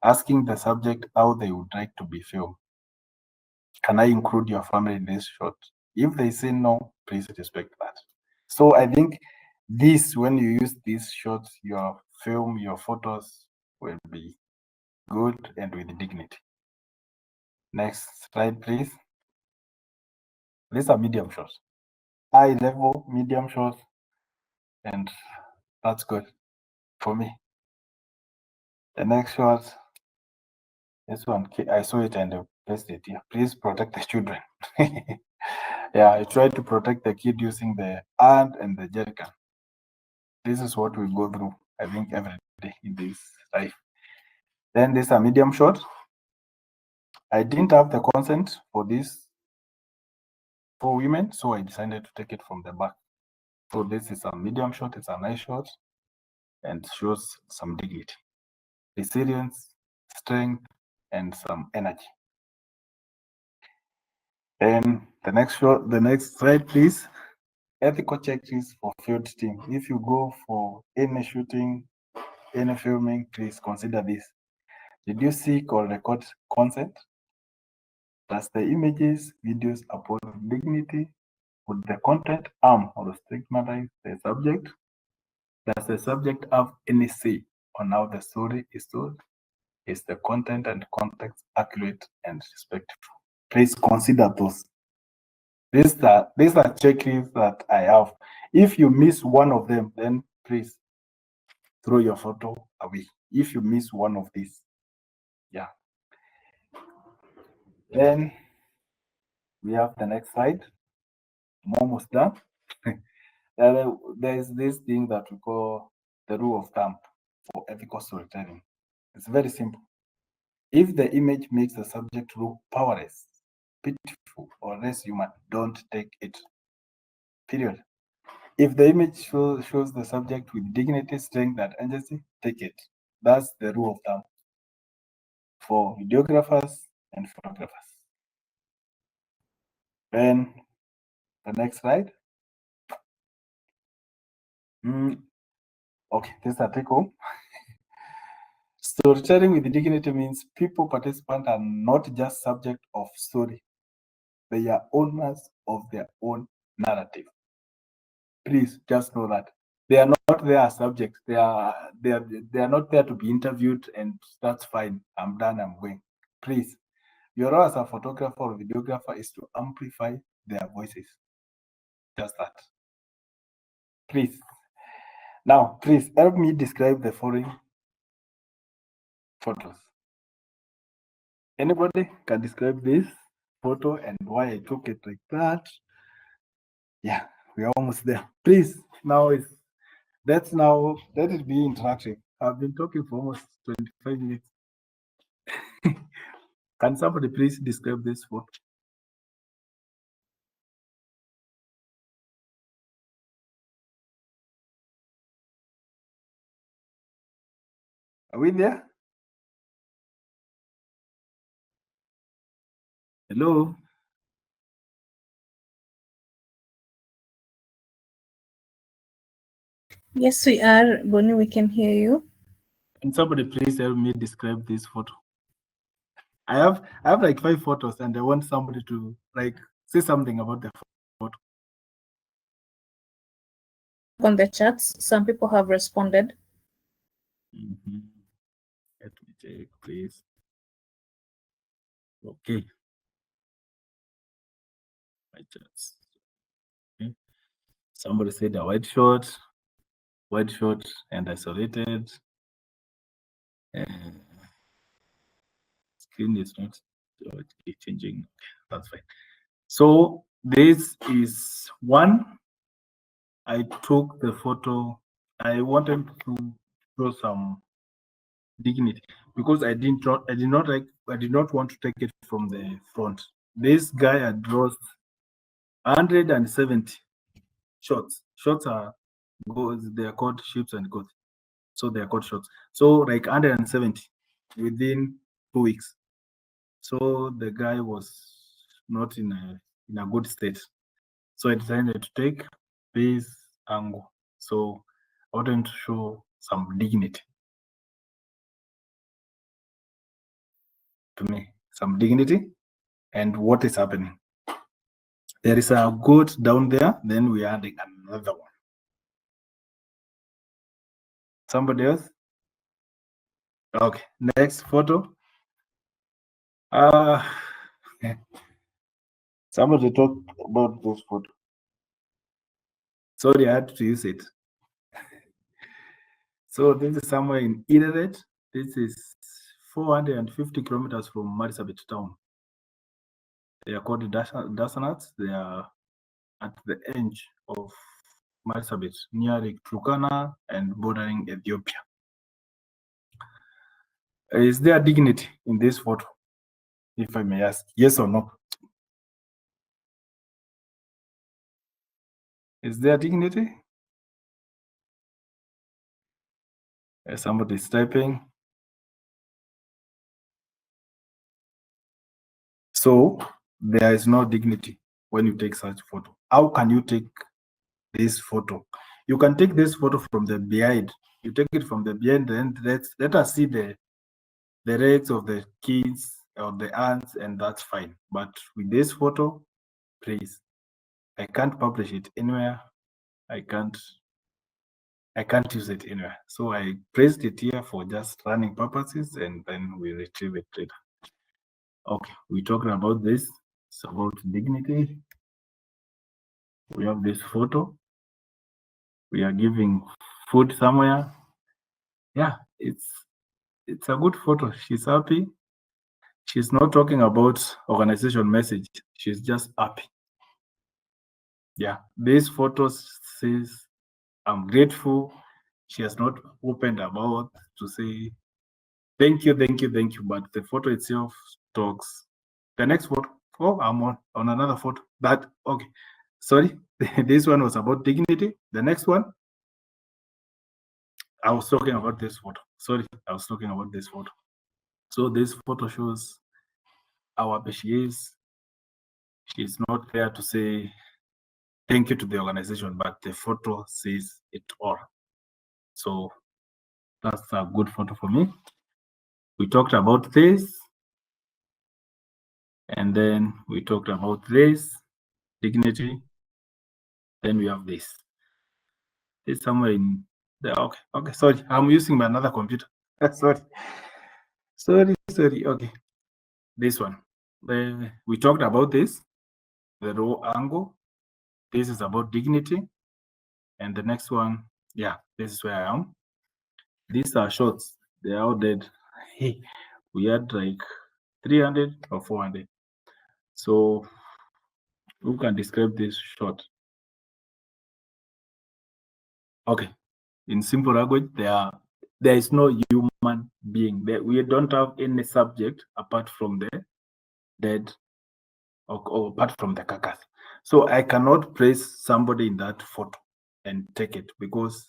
Asking the subject how they would like to be filmed. Can I include your family in this shot? If they say no, please respect that. So I think this, when you use these shots, your film, your photos will be good and with dignity. Next slide, please. These are medium shots, high level, medium shots, and that's good for me. The next shot, this one, I saw it and I placed it here. Please protect the children. Yeah, I tried to protect the kid using the hand and the jerrycan. This is what we go through, I think, every day in this life. Then this is a medium shot. I didn't have the consent for this for women, so I decided to take it from the back. So this is a medium shot, it's a nice shot, and shows some dignity, resilience, strength, and some energy. Then the next shot, the next slide, please. Ethical checklist for field team. If you go for any shooting, any filming, please consider this. Did you seek or record consent? Does the images, videos uphold dignity? Would the content harm or stigmatize the subject? Does the subject have any say on how the story is told? Is the content and context accurate and respectful? Please consider those. These are checklists that I have. If you miss one of them, then please throw your photo away. If you miss one of these, yeah. Then we have the next slide. I'm almost done. There's this thing that we call the rule of thumb for ethical storytelling. It's very simple. If the image makes the subject look powerless, pitiful, or less human, don't take it. Period. If the image shows the subject with dignity, strength, and agency, take it. That's the rule of thumb for videographers and photographers. Then the next slide. Okay, this is a take home. Storytelling with dignity means people, participants are not just subject of story. They are owners of their own narrative. Please just know that they are not there as subjects. They are not there to be interviewed, and that's fine. I'm done. I'm going. Please, your role as a photographer or videographer is to amplify their voices. Just that. Please. Now, please help me describe the following photos. Anybody can describe this photo and why I took it like that? Yeah, we are almost there. Please, now let it be interactive. I've been talking for almost 25 minutes. Can somebody please describe this photo? Are we there? Hello? Yes, we are. Bonnie, we can hear you. Can somebody please help me describe this photo? I have like 5 photos and I want somebody to like say something about the photo. On the chats, some people have responded. Let me check, please. Okay. My chats. Okay. Somebody said a wide shot, and isolated. Screen is not changing. That's fine. So this is one. I took the photo. I wanted to show some dignity because I did not want to take it from the front. This guy had lost 170 shots. Shots are goals. They are called ships and goals. So they are called shots. So like 170 within 2 weeks. So the guy was not in a good state. So I decided to take this angle. So I wanted to show some dignity to me, some dignity and what is happening. There is a goat down there, then we are adding another one. Somebody else? Okay, next photo. Somebody talk about this photo. Sorry, I had to use it. So this is somewhere in Ileret. This is 450 kilometers from Marsabit town. They are called Dasanats. They are at the edge of Marsabit, near Turkana and bordering Ethiopia. Is there dignity in this photo, if I may ask? Yes or no? Is there dignity? Somebody is typing. So there is no dignity when you take such photo. How can you take this photo? You can take this photo from the behind. You take it from the behind, and let us see the legs of the kids or the ants, and that's fine. But with this photo, please, I can't publish it anywhere. I can't use it anywhere. So I placed it here for just running purposes, and then we retrieve it later. Okay, we're talking about this. It's about dignity. We have this photo. We are giving food somewhere. Yeah, it's a good photo. She's happy. She's not talking about organization message. She's just happy. Yeah, this photo says, I'm grateful. She has not opened her mouth to say, thank you, thank you, thank you. But the photo itself talks. The next photo. Oh, I'm on another photo. That, okay. Sorry, this one was about dignity. The next one, I was talking about this photo. Sorry, I was talking about this photo. So this photo shows how happy she is. She's not there to say thank you to the organization, but the photo says it all. So that's a good photo for me. We talked about this, and then we talked about this, dignity. Then we have this. It's somewhere in there. Okay, okay, sorry. I'm using my another computer. sorry. Okay. This one. We talked about this, the raw angle. This is about dignity. And the next one, yeah, this is where I am. These are shots. They are all dead. We had like 300 or 400. So who can describe this shot? Okay. In simple language, there is no human being there. We don't have any subject apart from the dead or apart from the carcass. So I cannot place somebody in that photo and take it because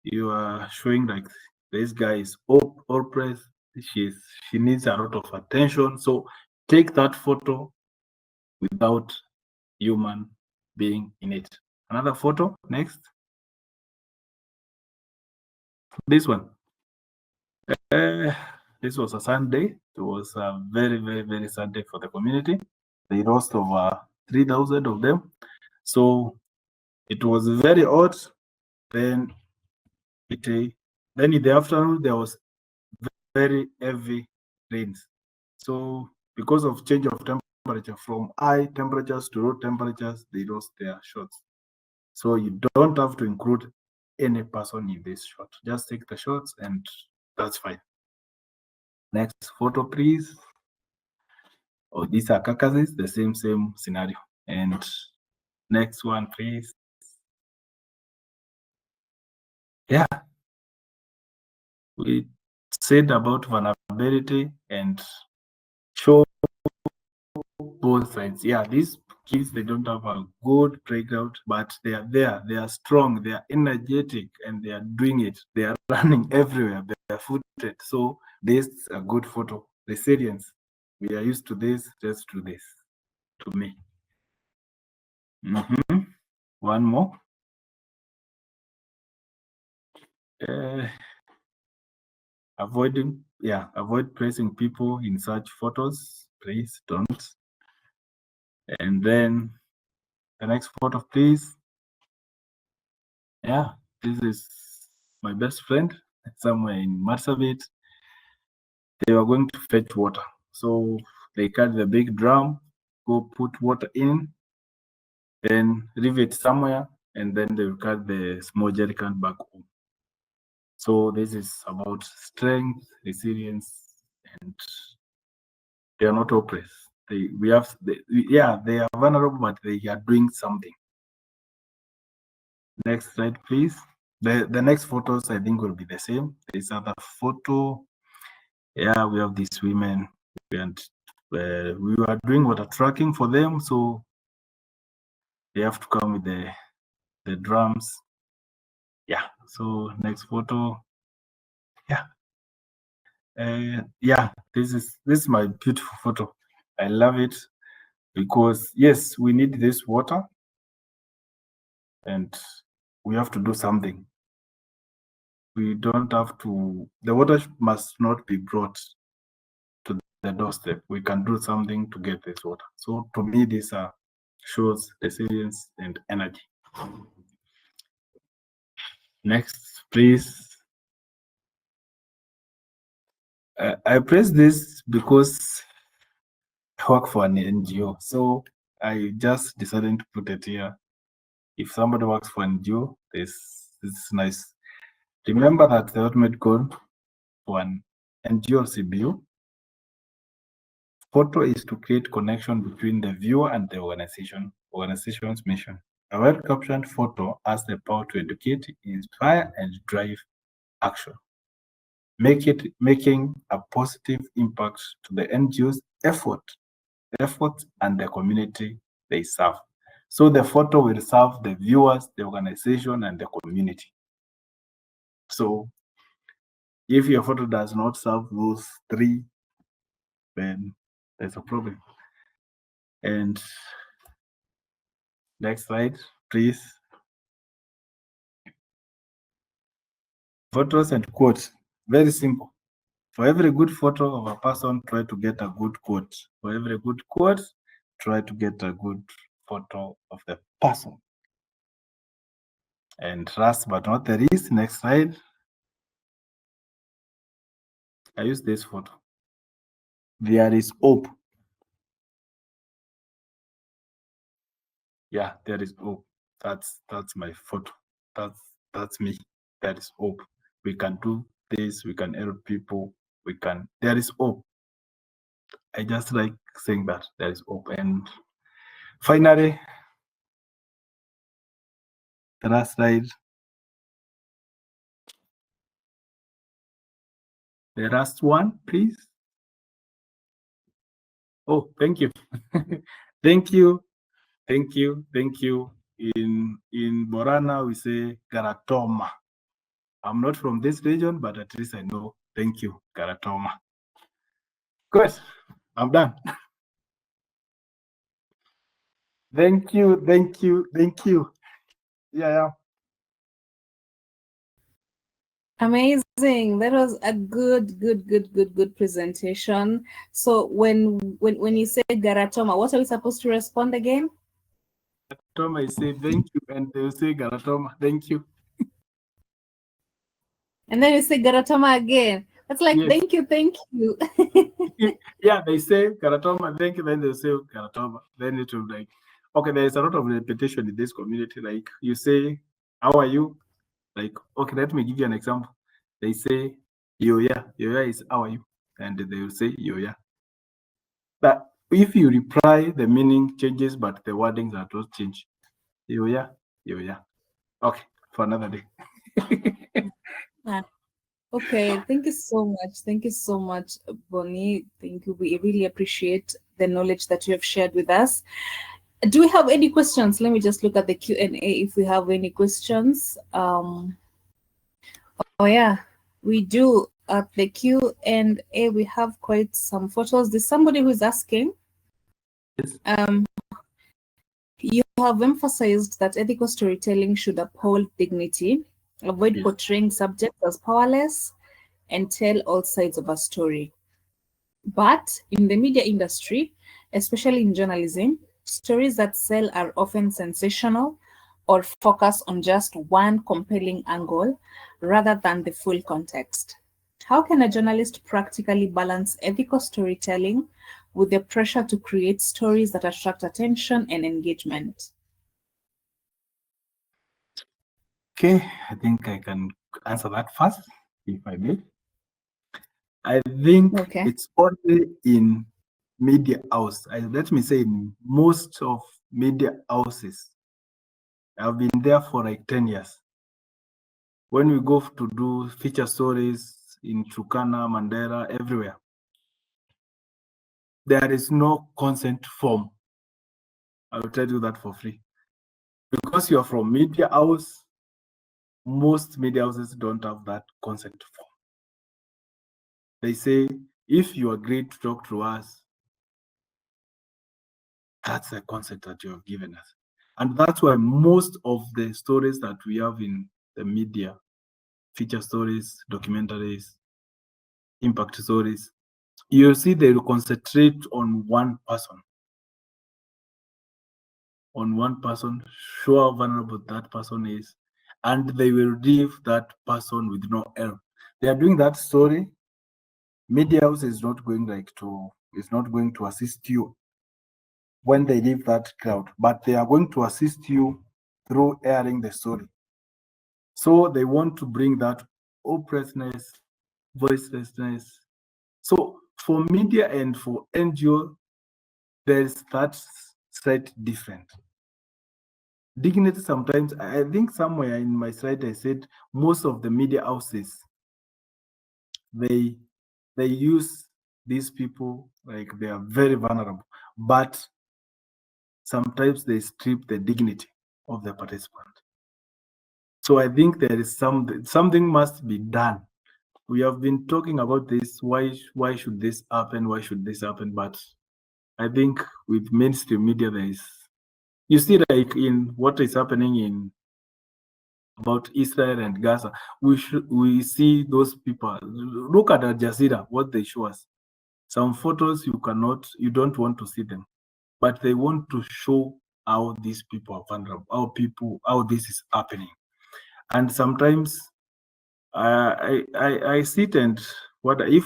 you are showing like this guy is all pressed. She needs a lot of attention. So take that photo without human being in it. Another photo next. This one. This was a Sunday. It was a very, very, very sad day for the community. They lost over 3,000 of them. So it was very hot. Then in the afternoon there was very heavy rains. So because of change of temperature from high temperatures to low temperatures, they lost their shots. So you don't have to include any person in this shot. Just take the shots and that's fine. Next photo, please. Oh, these are carcasses, the same scenario. And next one, please. Yeah. We said about vulnerability and show both sides. Yeah, these kids, they don't have a good playground, but they are there. They are strong. They are energetic, and they are doing it. They are running everywhere. They are footed. So this is a good photo. Resilience. We are used to this. Just do this. To me. One more. Avoid placing people in such photos. Please don't. And then the next photo, please. Yeah, this is my best friend somewhere in Marsabit. they were going to fetch water. So they carried the big drum, go put water in, then leave it somewhere, and then they will carry the small jerrycan back home. So this is about strength, resilience, and they are not hopeless. They are vulnerable, but they are doing something. Next slide, please. The next photos I think will be the same. There's other photo. Yeah, we have these women, and we were doing water tracking for them, so they have to come with the drums. Yeah. So next photo. Yeah. Yeah, this is my beautiful photo. I love it because yes, we need this water and we have to do something. We don't have to, the water must not be brought to the doorstep. We can do something to get this water. So to me, this shows resilience and energy. Next, please. I press this because I work for an NGO. So I just decided to put it here. If somebody works for an NGO, this is nice. Remember that the ultimate goal for an NGO CBU photo is to create connection between the viewer and the organization's mission. A well-captioned photo has the power to educate, inspire, and drive action, making a positive impact to the NGO's effort and the community they serve. So the photo will serve the viewers, the organization, and the community. So if your photo does not serve those three, then there's a problem. And next slide, please. Photos and quotes, very simple. For every good photo of a person, try to get a good quote. For every good quote, try to get a good photo of the person. And last but not the least, next slide. I use this photo. There is hope. Yeah, there is hope. That's my photo. That's me. There is hope. We can do this. We can help people. We can. There is hope. I just like saying that there is hope. And finally, the last slide. The last one, please. Oh, thank you. Thank you. Thank you. Thank you. In Borana, we say Garatoma. I'm not from this region, but at least I know. Thank you, Garatoma. Good. I'm done. Thank you. Thank you. Thank you. Yeah. Amazing. That was a good presentation. So when you say Garatoma, what are we supposed to respond again? Garatoma, I say thank you, and they will say Garatoma, thank you. And then you say Garatoma again. That's like, yes. Thank you. Yeah, they say Garatoma, thank you, then they say Garatoma. Then it will be like, okay, there's a lot of repetition in this community. Like you say, how are you? Like, okay, let me give you an example. They say, Yoya. Yoya is how are you? And they will say Yoya. But if you reply, the meaning changes, but the wordings are not changed. Yoya. Okay, for another day. Okay, thank you so much. Thank you so much, Bonnie. Thank you. We really appreciate the knowledge that you have shared with us. Do we have any questions? Let me just look at the Q&A if we have any questions. Oh yeah, we do. At the Q&A, we have quite some photos. There's somebody who's asking. You have emphasized that ethical storytelling should uphold dignity, avoid portraying subjects as powerless, and tell all sides of a story. But in the media industry, especially in journalism, stories that sell are often sensational or focus on just one compelling angle rather than the full context. How can a journalist practically balance ethical storytelling with the pressure to create stories that attract attention and engagement? Okay, I think I can answer that first, if I may. I think Okay. it's only in media house. Let me say in most of media houses. I've been there for like 10 years. When we go to do feature stories in Turkana, Mandera, everywhere, there is no consent form. I will tell you that for free. Because you're from media house, most media houses don't have that consent form. They say, if you agree to talk to us, that's the consent that you have given us. And that's why most of the stories that we have in the media, feature stories, documentaries, impact stories, you see they will concentrate on one person. Show how vulnerable that person is, and they will leave that person with no help. They are doing that story. Media house is not going to assist you when they leave that crowd, but they are going to assist you through airing the story. So they want to bring that oppressiveness, voicelessness. So for media and for NGO, there's that slight different. Dignity sometimes, I think somewhere in my slide I said most of the media houses, they use these people like they are very vulnerable, but sometimes they strip the dignity of the participant. So I think there is something must be done. We have been talking about this. Why should this happen? Why should this happen? But I think with mainstream media, you see like in what is happening in about Israel and Gaza, we see those people. Look at Al Jazeera, what they show us. Some photos you don't want to see them, but they want to show how these people are vulnerable, how this is happening. And sometimes I sit and what if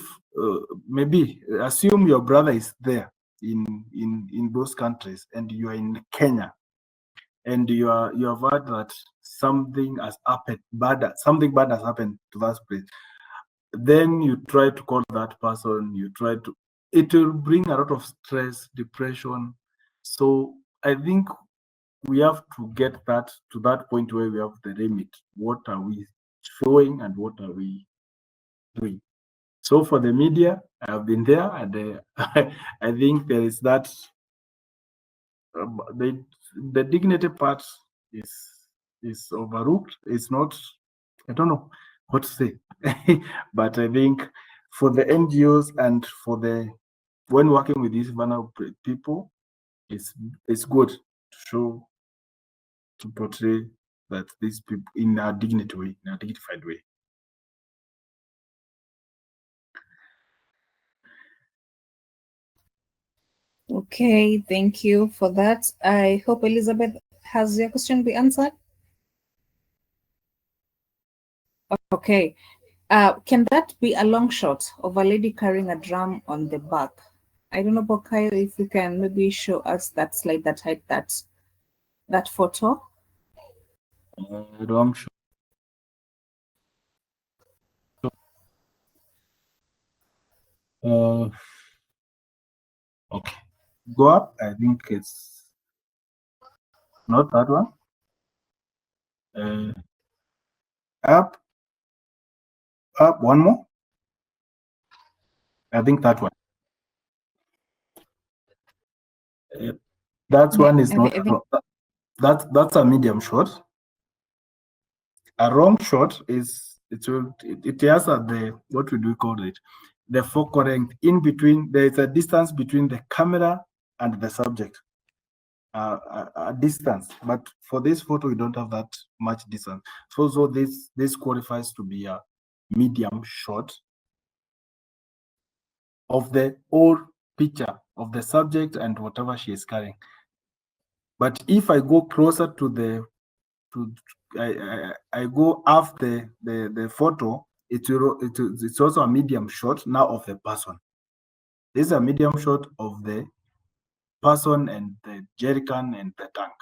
maybe assume your brother is there in those countries and you are in Kenya and you have heard that something has happened something bad has happened to that place. Then you try to call that person, it will bring a lot of stress, depression. So I think we have to get that to that point where we have the limit. What are we showing and what are we doing? So for the media, I have been there, and I think there is that the dignity part is overlooked. It's not. I don't know what to say, but I think for the NGOs and for when working with these vulnerable people, it's good to portray that these people in a dignified way. Okay, thank you for that. I hope Elizabeth has your question be answered. Okay. Can that be a long shot of a lady carrying a drum on the back? I don't know, Bokayo, if you can maybe show us that slide that had that photo. Wrong shot. Okay. Go up. I think it's not that one. Up. One more. I think that one. That one is not. That's a medium shot. A wrong shot is it has the what would we call it? The focal length in between. There is a distance between the camera and the subject. A distance, but for this photo we don't have that much distance. So this qualifies to be a medium shot of the whole picture of the subject and whatever she is carrying. But if I go closer to I go off the photo, it's also a medium shot now of the person. This is a medium shot of the person and the jerrycan and the tank.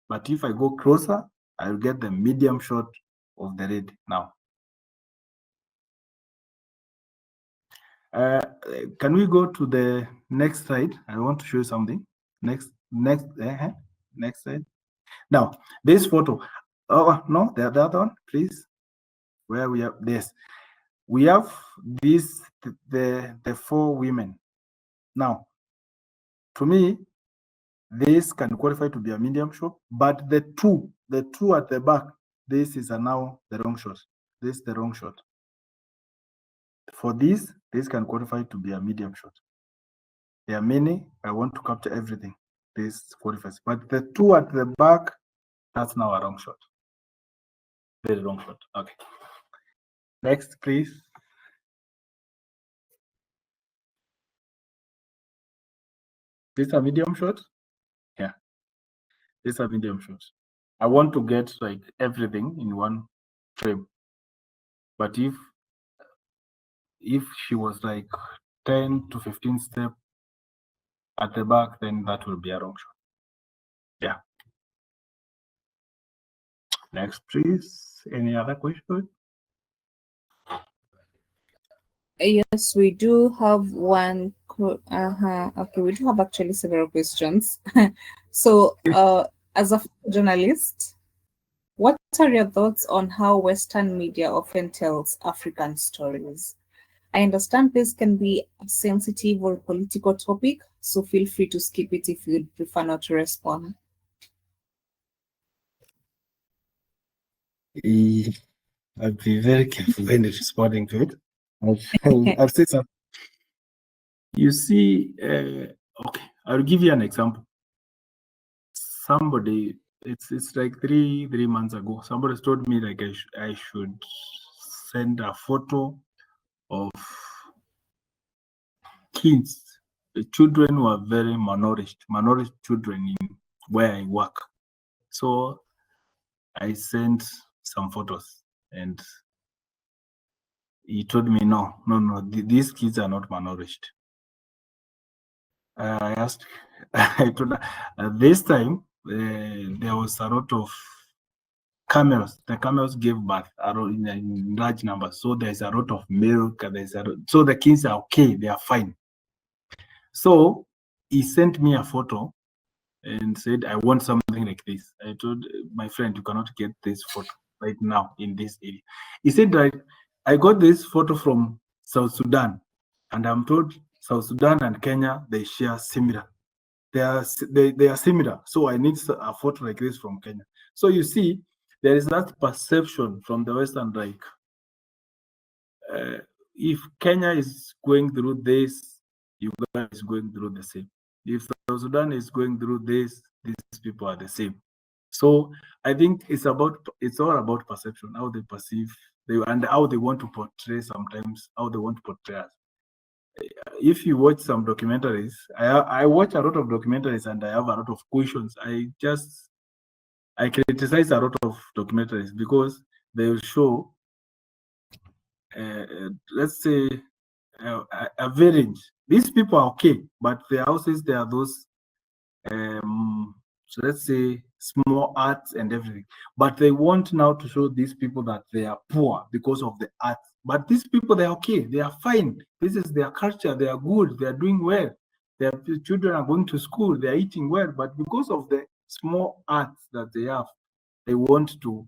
But if I go closer, I'll get the medium shot of the lady now. Can we go to the next slide? I want to show you something. Next slide. Now, this photo. Oh no, the other one, please. Where we have this. We have this the four women. Now, to me, this can qualify to be a medium shot, but the two at the back, this is now the wrong shot. This is the wrong shot. For this can qualify to be a medium shot. There are many. I want to capture everything. This qualifies. But the two at the back, that's now a wrong shot. Very wrong shot. Okay. Next, please. This a medium shot? Yeah. This a medium shot. I want to get like everything in one frame. But if she was like 10 to 15 steps at the back, then that will be a wrong shot. Yeah. Next, please. Any other question? Yes, we do have one. Okay, we do have actually several questions. So, as a journalist, what are your thoughts on how Western media often tells African stories? I understand this can be a sensitive or political topic, so feel free to skip it if you'd prefer not to respond. I'll be very careful when responding to it. I'll say something. You see, okay, I'll give you an example. Somebody, it's like three months ago, somebody told me like I should send a photo of kids. The children were very malnourished children in where I work. So I sent some photos and he told me, no, these kids are not malnourished. I asked, I told her, this time there was a lot of camels. The camels gave birth in large numbers. So there's a lot of milk. So the kids are okay. They are fine. So he sent me a photo and said, I want something like this. I told my friend, you cannot get this photo right now in this area. He said that I got this photo from South Sudan, and I'm told South Sudan and Kenya, they share similar. They are similar. So I need a photo like this from Kenya. So you see, there is that perception from the Western, like, if Kenya is going through this, Uganda is going through the same. If South Sudan is going through this, these people are the same. So I think it's all about perception, how they perceive, and how they want to portray sometimes, how they want to portray us. If you watch some documentaries, I watch a lot of documentaries and I have a lot of questions. I criticize a lot of documentaries because they will show, let's say, a village. These people are okay, but their houses, there are those, so let's say, small arts and everything. But they want now to show these people that they are poor because of the art. But these people, they're okay. They are fine. This is their culture. They are good. They are doing well. Their children are going to school. They are eating well. But because of the small arts that they have, they want to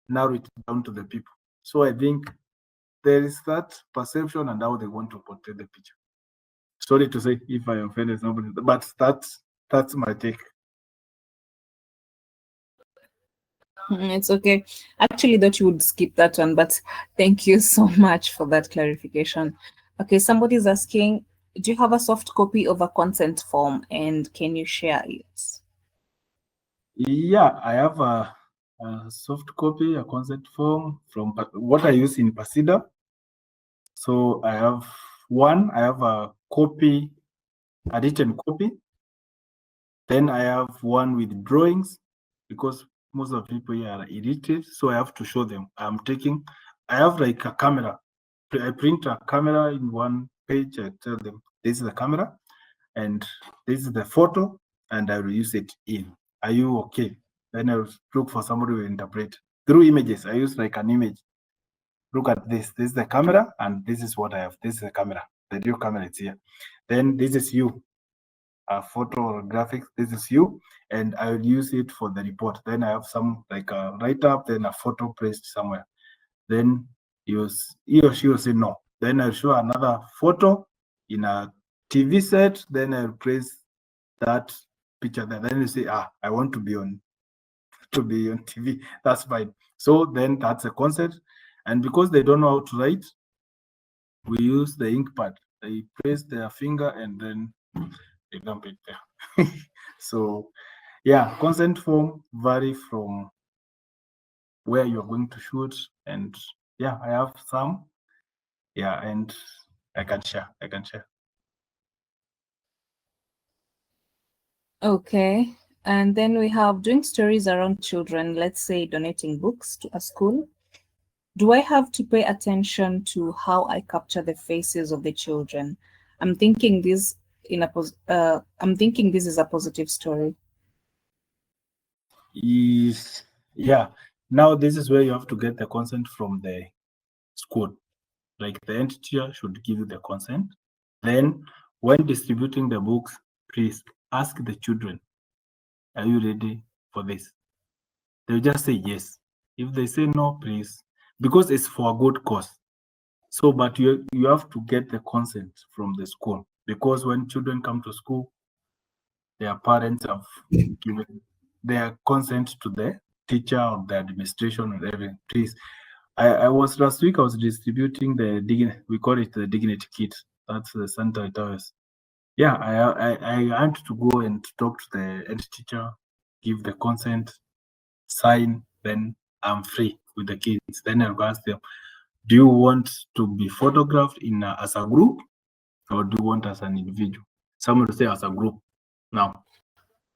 narrow it down to the people. So I think there is that perception and how they want to portray the picture. Sorry to say if I offended somebody, but that's my take. It's okay. Actually, thought you would skip that one, but thank you so much for that clarification. Okay, somebody's asking, do you have a soft copy of a consent form and can you share it? Yeah, I have a soft copy, a consent form from what I use in Pasida. So I have a copy, a written copy. Then I have one with drawings because most of the people here are illiterate. So I have to show them I'm taking I have like a camera. I print a camera in one page. I tell them this is the camera and this is the photo, and I will use it in. Are you okay? Then I will look for somebody who will interpret through images. I use like an image. Look at this. This is the camera, and this is what I have. This is the camera. The real camera is here. Then this is you. A photo or graphics. This is you, and I will use it for the report. Then I have some like a write up, then a photo placed somewhere. Then he or she will say no. Then I'll show another photo in a TV set. Then I'll place that picture there. Then you say, I want to be on TV. That's fine. So then that's a concept. And because they don't know how to write, we use the ink pad. They place their finger and then they dump it there. So yeah, consent form vary from where you're going to shoot. And yeah, I have some. Yeah, and I can share. Okay. And then we have doing stories around children, let's say donating books to a school. Do I have to pay attention to how I capture the faces of the children? I'm thinking this I'm thinking this is a positive story. Yeah. Now this is where you have to get the consent from the school. Like the entity should give you the consent. Then when distributing the books, please ask the children, are you ready for this? They'll just say yes. If they say no, please, because it's for a good cause. So, but you have to get the consent from the school, because when children come to school, their parents have given their consent to the teacher or the administration or everything. Please, I was last week. I was distributing we call it the dignity kit. That's the sanitary towels. Yeah, I had to go and talk to the head teacher, give the consent, sign, then I'm free with the kids. Then I'll ask them, do you want to be photographed as a group, or do you want as an individual? Someone will say as a group. Now,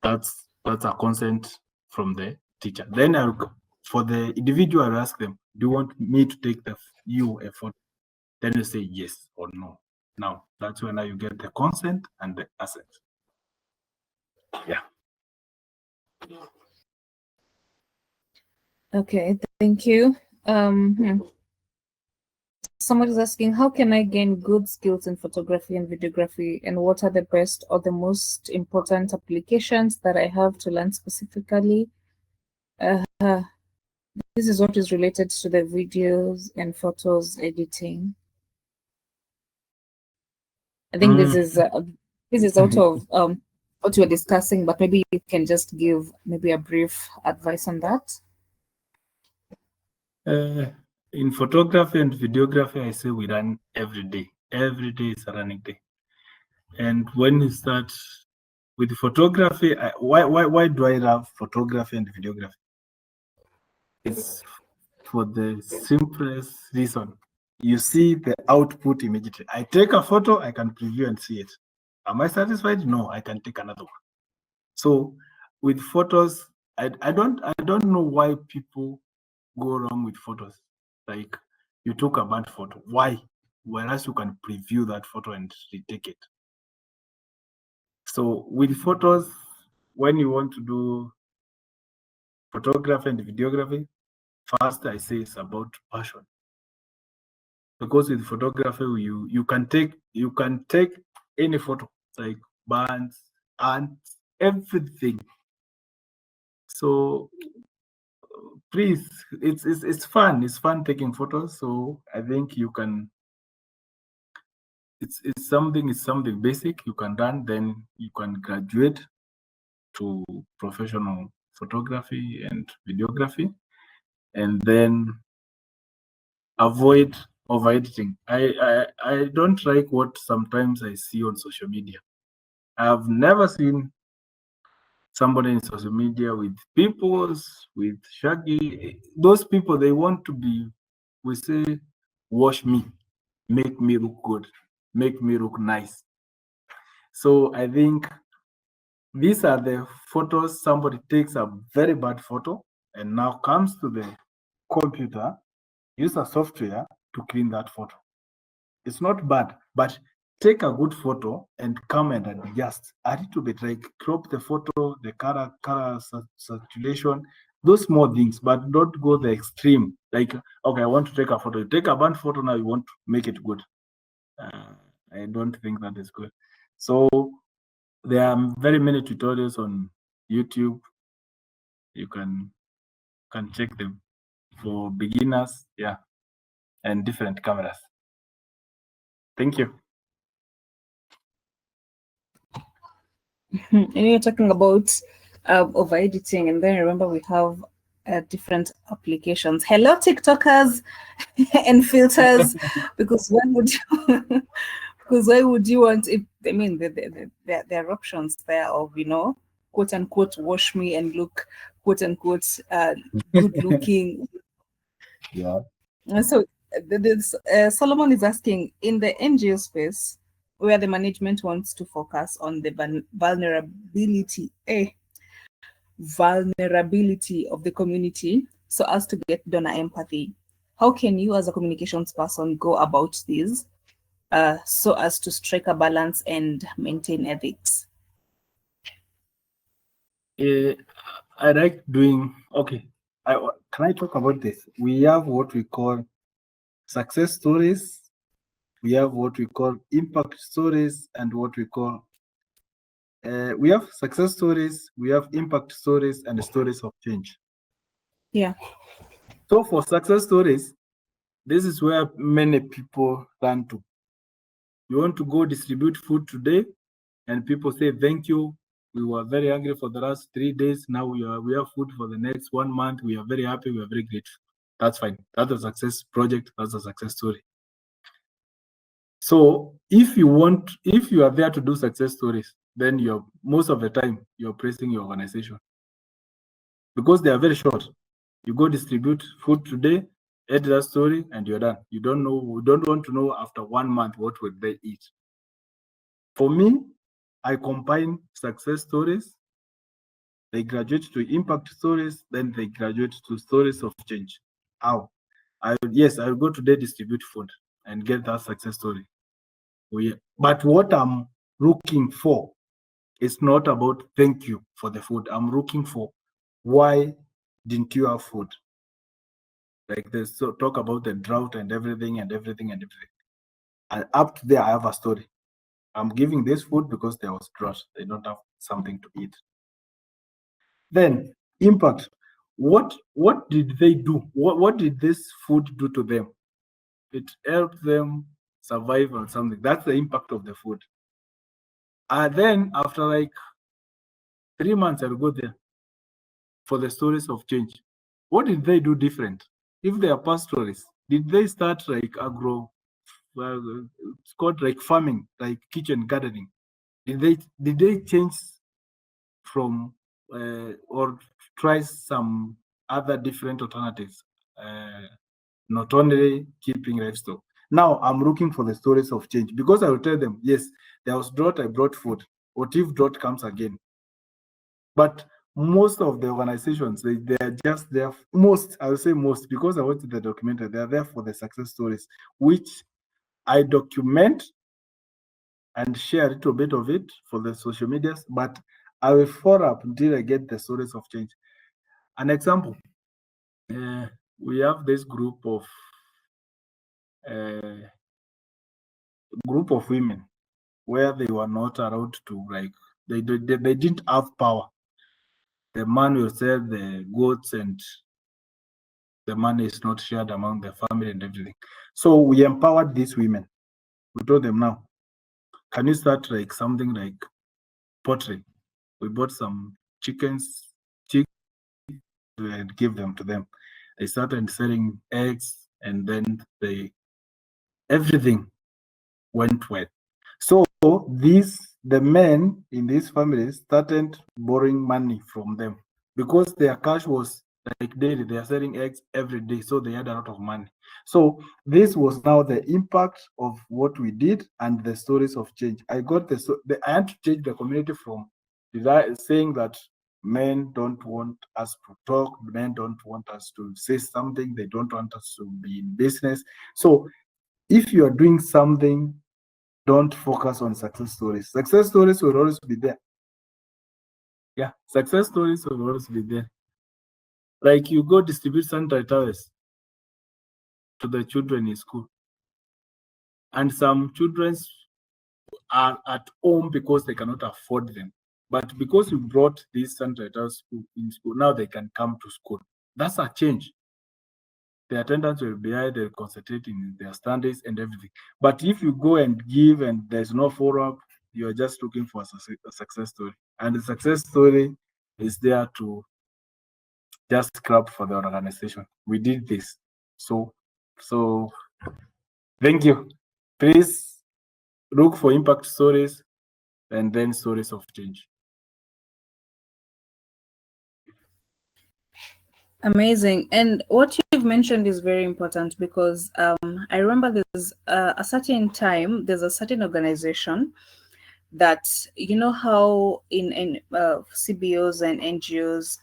that's a consent from the teacher. Then for the individual, I'll ask them, do you want me to take you a photo? Then you say yes or no. Now, that's when you get the consent and the assent. Yeah. Okay, thank you. Somebody's asking, how can I gain good skills in photography and videography, and what are the best or the most important applications that I have to learn specifically? This is what is related to the videos and photos editing. I think this is out of what we're discussing, but maybe you can just give maybe a brief advice on that. In photography and videography, I say we run every day. Every day is a running day. And when you start with photography, why do I love photography and videography? It's for the simplest reason. You see the output immediately. I take a photo, I can preview and see it. Am I satisfied? No, I can take another one. So with photos, I don't know why people go wrong with photos. Like you took a bad photo. Why? Whereas you can preview that photo and retake it. So with photos, when you want to do photography and videography, first I say it's about passion. Because with photography, you can take any photo, like bands, ants, everything. So please, it's fun. It's fun taking photos. So I think you can. It's something basic you can learn. Then you can graduate to professional photography and videography, and then avoid over editing. I don't like what sometimes I see on social media. I've never seen somebody in social media with with shaggy. Those people, they want to be, we say, wash me, make me look good, make me look nice. So I think these are the photos. Somebody takes a very bad photo and now comes to the computer use a software to clean that photo. It's not bad, but take a good photo and come and adjust a little bit, like crop the photo, the color saturation, those small things, but don't go the extreme. Like, okay, I want to take a photo. You take a bad photo now, you want to make it good. I don't think that is good. So there are very many tutorials on YouTube. You can check them for beginners, yeah, and different cameras. Thank you. And you're talking about over editing, and then remember we have different applications. Hello, TikTokers and filters, because why would you? Because why would you want? If I mean, there are options there of quote unquote wash me and look quote unquote good looking. Yeah. And so Solomon is asking, in the NGO space where the management wants to focus on the vulnerability of the community so as to get donor empathy, how can you as a communications person go about this so as to strike a balance and maintain ethics? I like doing, okay, can I talk about this? We have what we call success stories, we have what we call impact stories, and what we call, we have success stories, we have impact stories, and stories of change. Yeah. So for success stories, this is where many people run to. You want to go distribute food today, and people say, thank you. We were very hungry for the last 3 days. Now we have food for the next 1 month. We are very happy. We are very grateful. That's fine. That's a success project. That's a success story. So if you are there to do success stories, then most of the time you're praising your organization because they are very short. You go distribute food today, add that story, and you're done. You don't want to know after 1 month what will they eat. For me, I combine success stories, they graduate to impact stories, then they graduate to stories of change. How? Yes, I'll go today distribute food and get that success story. But what I'm looking for is not about thank you for the food. I'm looking for why didn't you have food? Like there's talk about the drought and everything. And up to there, I have a story. I'm giving this food because there was drought. They don't have something to eat. Then impact. What did they do? What did this food do to them? It helped them survive or something. That's the impact of the food. And then after like 3 months, I'll go there for the stories of change. What did they do different? If they are pastoralists, did they start like it's called like farming, like kitchen gardening? Did they change from or try some other different alternatives? Not only keeping livestock. Now I'm looking for the stories of change because I will tell them, yes, there was drought, I brought food. What if drought comes again? But most of the organizations, they are just there. I will say most, because I watched the documentary, they are there for the success stories, which I document and share a little bit of it for the social medias, but I will follow up until I get the stories of change. An example, we have this group of women where they were not allowed to, like, they didn't have power. The man will sell the goats and the money is not shared among the family and everything. So we empowered these women. We told them, now, can you start like something like portrayed? We bought some chickens and give them to them. They started selling eggs, and then everything went well. So the men in these families started borrowing money from them because their cash was like daily. They are selling eggs every day, so they had a lot of money. So this was now the impact of what we did and the stories of change. I had to change the community from saying that Men don't want us to talk. Men don't want us to say something. They don't want us to be in business. So if you are doing something, don't focus on success stories. Success stories will always be there. Yeah, success stories will always be there. Like you go distribute sanitary towels to the children in school, and some children are at home because they cannot afford them. But because you brought these sanitary towels in school, now they can come to school. That's a change. The attendance will be high, they'll concentrate in their studies and everything. But if you go and give and there's no follow-up, you're just looking for a success story. And the success story is there to just clap for the organization. We did this. So thank you. Please look for impact stories and then stories of change. Amazing. And what you've mentioned is very important because I remember there's a certain time, there's a certain organization that, you know, how in CBOs and NGOs,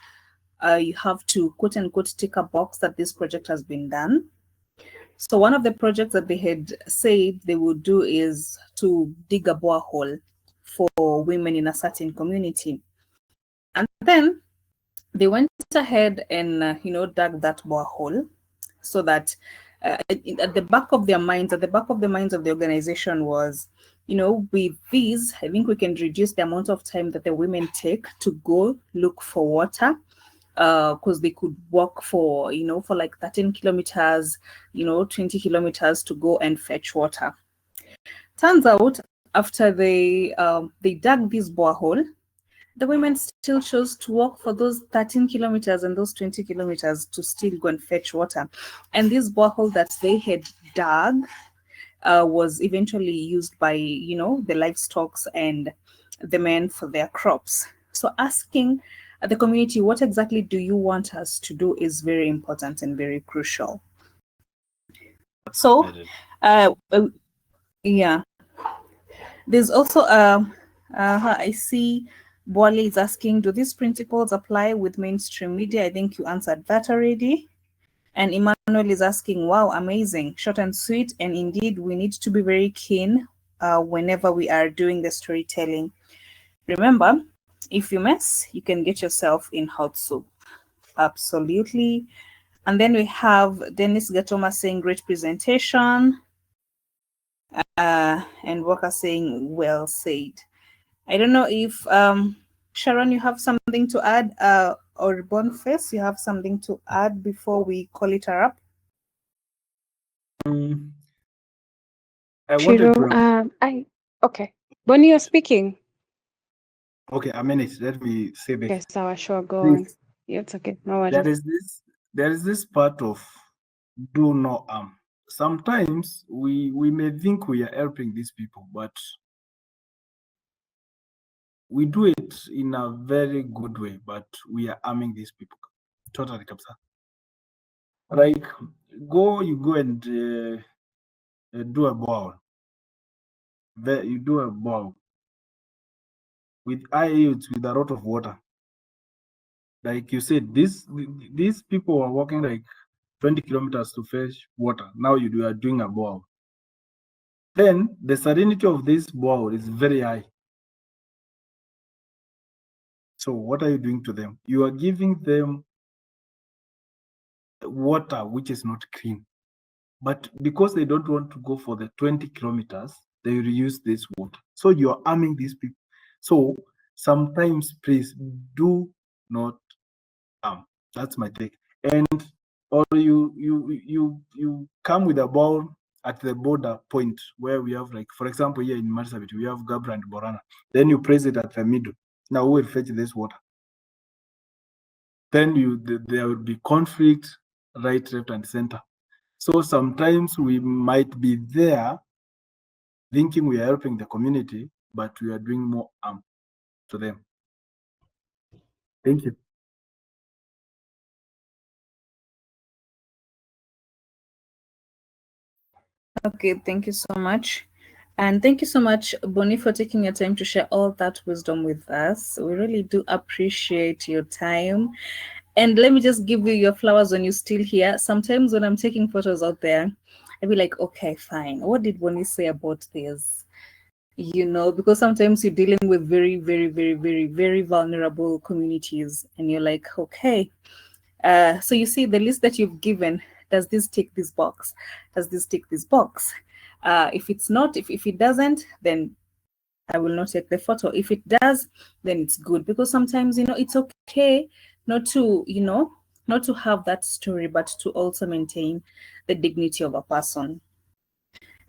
you have to quote unquote tick a box that this project has been done. So one of the projects that they had said they would do is to dig a borehole for women in a certain community. And then they went ahead and dug that borehole so that at the back of their minds, at the back of the minds of the organization was, with these, I think we can reduce the amount of time that the women take to go look for water, because they could walk for for like 13 kilometers, 20 kilometers to go and fetch water. Turns out after they dug this borehole, the women still chose to walk for those 13 kilometers and those 20 kilometers to still go and fetch water. And this borehole that they had dug was eventually used by, the livestock and the men for their crops. So asking the community, what exactly do you want us to do, is very important and very crucial. So, yeah, there's also I see Wally is asking, do these principles apply with mainstream media? I think you answered that already. And Emmanuel is asking, wow, amazing, short and sweet. And indeed, we need to be very keen whenever we are doing the storytelling. Remember, if you mess, you can get yourself in hot soup. Absolutely. And then we have Dennis Gatoma saying, great presentation. And Walker saying, well said. I don't know if Sharon, you have something to add, or Boniface, you have something to add before we call it a wrap? I wanted to. Okay. Bonnie, you're speaking. Okay, a minute. Let me say this. Yes, sure. Go Please. on. Yeah, it's okay. No worries. There is this part of do no harm. Sometimes we may think we are helping these people, but we do it in a very good way, but we are harming these people. Totally, Kapsa. Like, you go and do a ball. You do a ball with high yields, with a lot of water. Like you said, these people are walking like 20 kilometers to fetch water. Now you are doing a ball. Then the salinity of this ball is very high. So what are you doing to them? You are giving them water which is not clean. But because they don't want to go for the 20 kilometers, they will use this water. So you are harming these people. So sometimes, please do not harm. That's my take. And or you come with a ball at the border point where we have, like, for example, here in Marsabit, we have Gabra and Borana. Then you place it at the middle. Now who will fetch this water? Then there will be conflict, right, left, and center. So sometimes we might be there thinking we are helping the community, but we are doing more harm to them. Thank you. Okay, thank you so much. And thank you so much, Bonnie, for taking your time to share all that wisdom with us. We really do appreciate your time. And let me just give you your flowers when you're still here. Sometimes when I'm taking photos out there, I'll be like, okay, fine. What did Bonnie say about this? Because sometimes you're dealing with very, very, very, very, very vulnerable communities, and you're like, okay. So you see the list that you've given, does this tick this box? Does this tick this box? If it's not, if it doesn't, then I will not take the photo. If it does, then it's good, because sometimes, it's okay not to, not to have that story, but to also maintain the dignity of a person.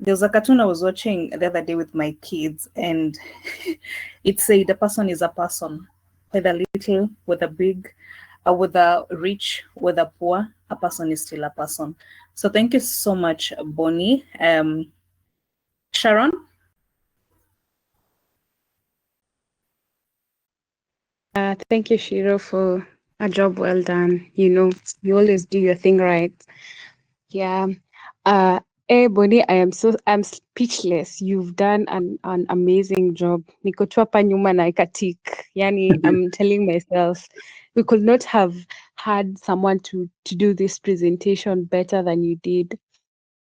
There was a cartoon I was watching the other day with my kids, and it said a person is a person, whether little, whether big, whether rich, whether poor, a person is still a person. So thank you so much, Bonnie. Sharon? Thank you, Shiro, for a job well done. You always do your thing right. Yeah. Bonnie, I'm speechless. You've done an amazing job. Niko tu hapa nyuma na ikatik. Yani, I'm telling myself, we could not have had someone to do this presentation better than you did.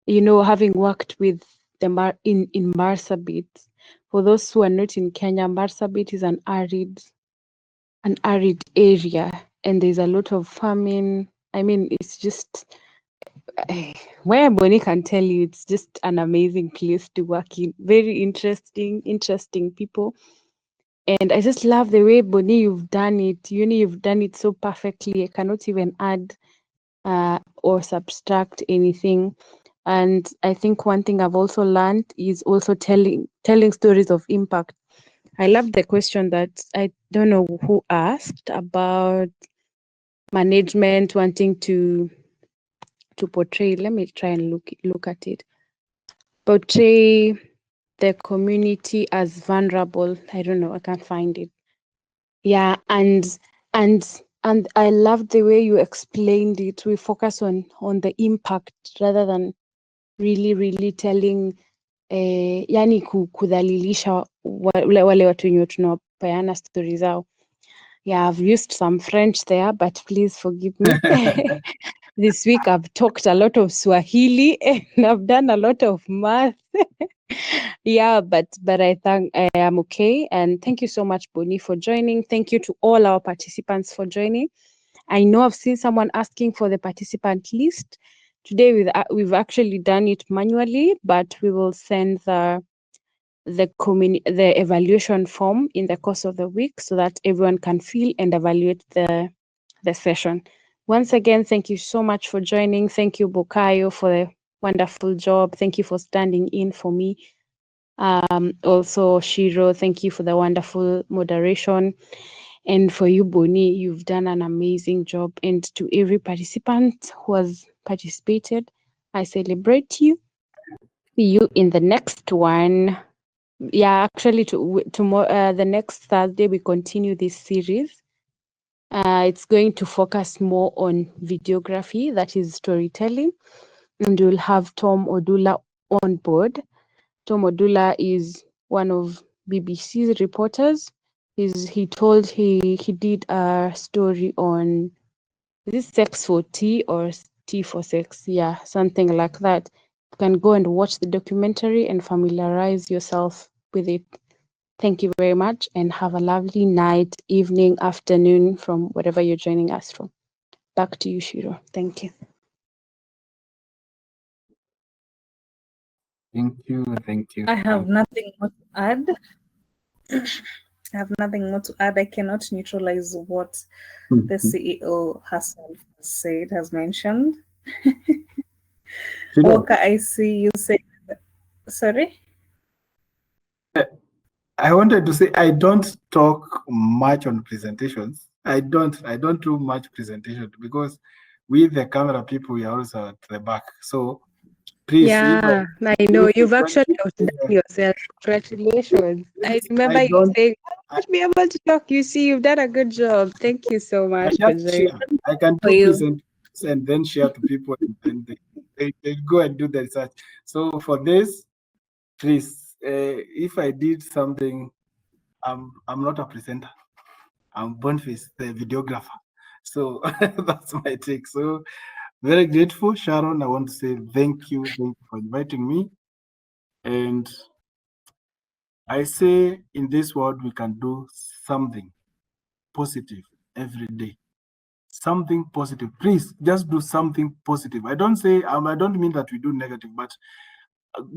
Having worked with in Marsabit. For those who are not in Kenya, Marsabit is an arid area, and there's a lot of farming. I mean, it's just where Bonnie can tell you, it's just an amazing place to work in. Very interesting people. And I just love the way, Bonnie, you've done it. You've done it so perfectly. I cannot even add or subtract anything. And I think one thing I've also learned is also telling stories of impact. I love the question that I don't know who asked about management wanting to portray. Let me try and look at it. Portray the community as vulnerable. I don't know. I can't find it. Yeah, and I love the way you explained it. We focus on the impact rather than really telling yani kudhalilisha wale watu wenye tunapeana stori zao. Yeah, I've used some French there, but please forgive me. This week I've talked a lot of Swahili and I've done a lot of math. Yeah, but I am okay. And thank you so much, Bonnie, for joining. Thank you to all our participants for joining. I know I've seen someone asking for the participant list. Today we've actually done it manually, but we will send the evaluation form in the course of the week so that everyone can fill and evaluate the session. Once again, thank you so much for joining. Thank you, Bukayo, for the wonderful job. Thank you for standing in for me. Also, Shiro, thank you for the wonderful moderation. And for you, Bonnie, you've done an amazing job. And to every participant who has participated, I celebrate you. See you in the next one. Yeah, actually, tomorrow, the next Thursday, we continue this series. It's going to focus more on videography, that is storytelling, and we'll have Tom Odula on board. Tom Odula is one of BBC's reporters. He did a story on, is this sex for tea or tea for sex? Yeah, something like that. You can go and watch the documentary and familiarize yourself with it. Thank you very much and have a lovely night, evening, afternoon from wherever you're joining us from. Back to you, Shiro. Thank you. Thank you. I have nothing more to add. I have nothing more to add. I cannot neutralize what the CEO herself has mentioned. Walker, I see you say, sorry? I wanted to say I don't talk much on presentations. I don't do much presentation because with the camera people, we are also at the back. So please. Yeah, I know. You've actually outdone yourself. Congratulations. I remember you saying, I won't be able to talk. You see, you've done a good job. Thank you so much for joining. I can do present and then share to people and then they go and do the research. So for this, please, if I did something, I'm not a presenter. I'm Boniface, the videographer. So that's my take. So very grateful, Sharon. I want to say thank you for inviting me. And I say in this world, we can do something positive every day. Something positive. Please just do something positive. I don't say, I don't mean that we do negative, but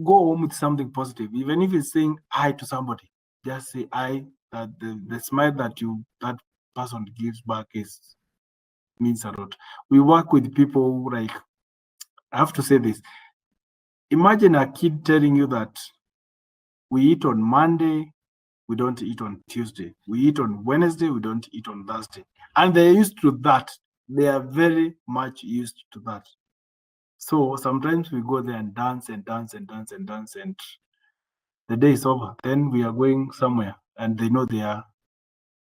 go home with something positive. Even if it's saying hi to somebody, just say hi. That the smile that person gives back means a lot. We work with people like, I have to say this. Imagine a kid telling you that we eat on Monday, we don't eat on Tuesday. We eat on Wednesday, we don't eat on Thursday. And they're used to that. They are very much used to that. So sometimes we go there and dance and dance and dance and dance, and the day is over. Then we are going somewhere and they know they are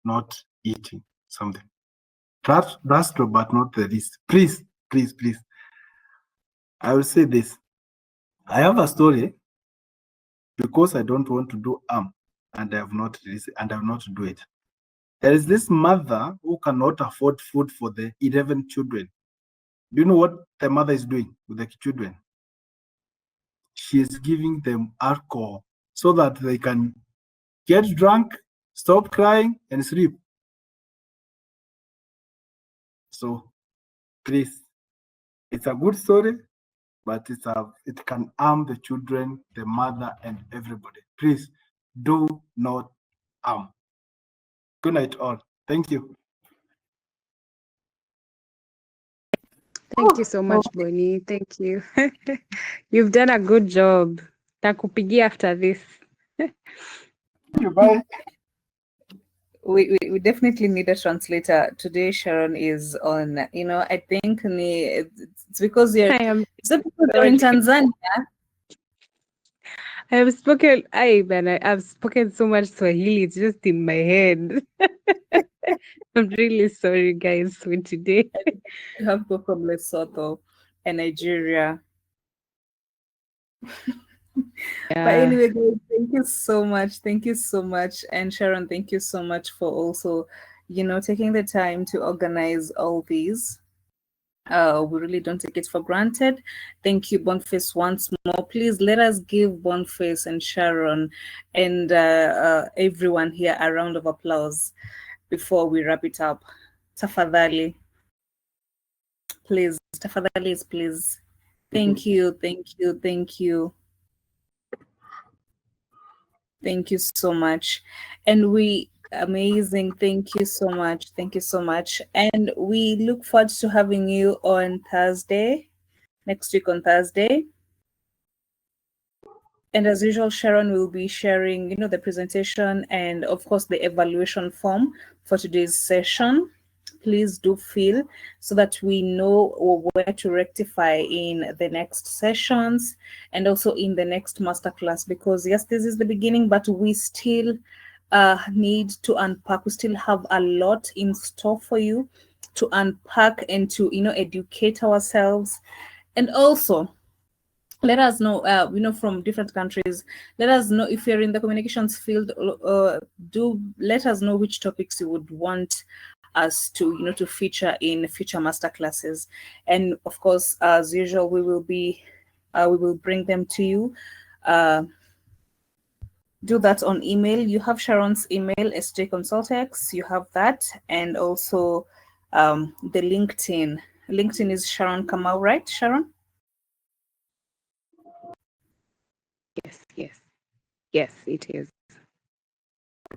not eating something. That's true, but not the least. Please, please, please. I will say this. I have a story because I don't want to do harm and I have not do it. There is this mother who cannot afford food for the 11 children. Do you know what the mother is doing with the children? She is giving them alcohol so that they can get drunk, stop crying, and sleep. So, please, it's a good story, but it can harm the children, the mother, and everybody. Please, do not harm. Good night, all. Thank you. Thank you so much, Bonnie. Thank you. You've done a good job. Takupigia after this. Thank you. Bye. We definitely need a translator. Today Sharon is on, I think it's because I am it's not because you're in Tanzania. I've spoken so much Swahili, it's just in my head. I'm really sorry, guys, for today. You have go from Lesotho and Nigeria. But anyway, guys, thank you so much. Thank you so much. And Sharon, thank you so much for also, taking the time to organize all these. We really don't take it for granted. Thank you, Boniface, once more. Please let us give Boniface and Sharon and everyone here a round of applause before we wrap it up. Tafadhali. Please, tafadhali, please. Thank you, thank you, thank you. Thank you so much. And amazing. Thank you so much. Thank you so much. And we look forward to having you on Thursday, next week on Thursday. And as usual, Sharon will be sharing, the presentation and of course the evaluation form for today's session. Please do fill so that we know where to rectify in the next sessions and also in the next masterclass, because yes, this is the beginning, but we still need to unpack. We still have a lot in store for you to unpack and to, educate ourselves. And also, let us know, from different countries. Let us know if you're in the communications field. Do let us know which topics you would want us to, to feature in future master classes. And of course, as usual, we will bring them to you. Do that on email. You have Sharon's email, sjconsultex. You have that, and also the LinkedIn. LinkedIn is Sharon Kamau, right, Sharon? Yes, it is.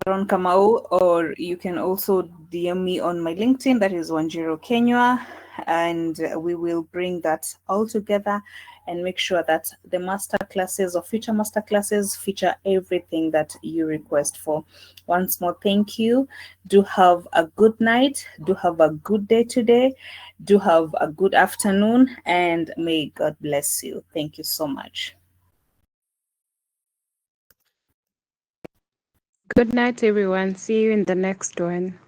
Sharon Kamau, or you can also DM me on my LinkedIn, that is Wanjiro Kenya, and we will bring that all together and make sure that the master classes or future master classes feature everything that you request for. Once more, thank you. Do have a good night. Do have a good day today. Do have a good afternoon, and may God bless you. Thank you so much. Good night, everyone. See you in the next one.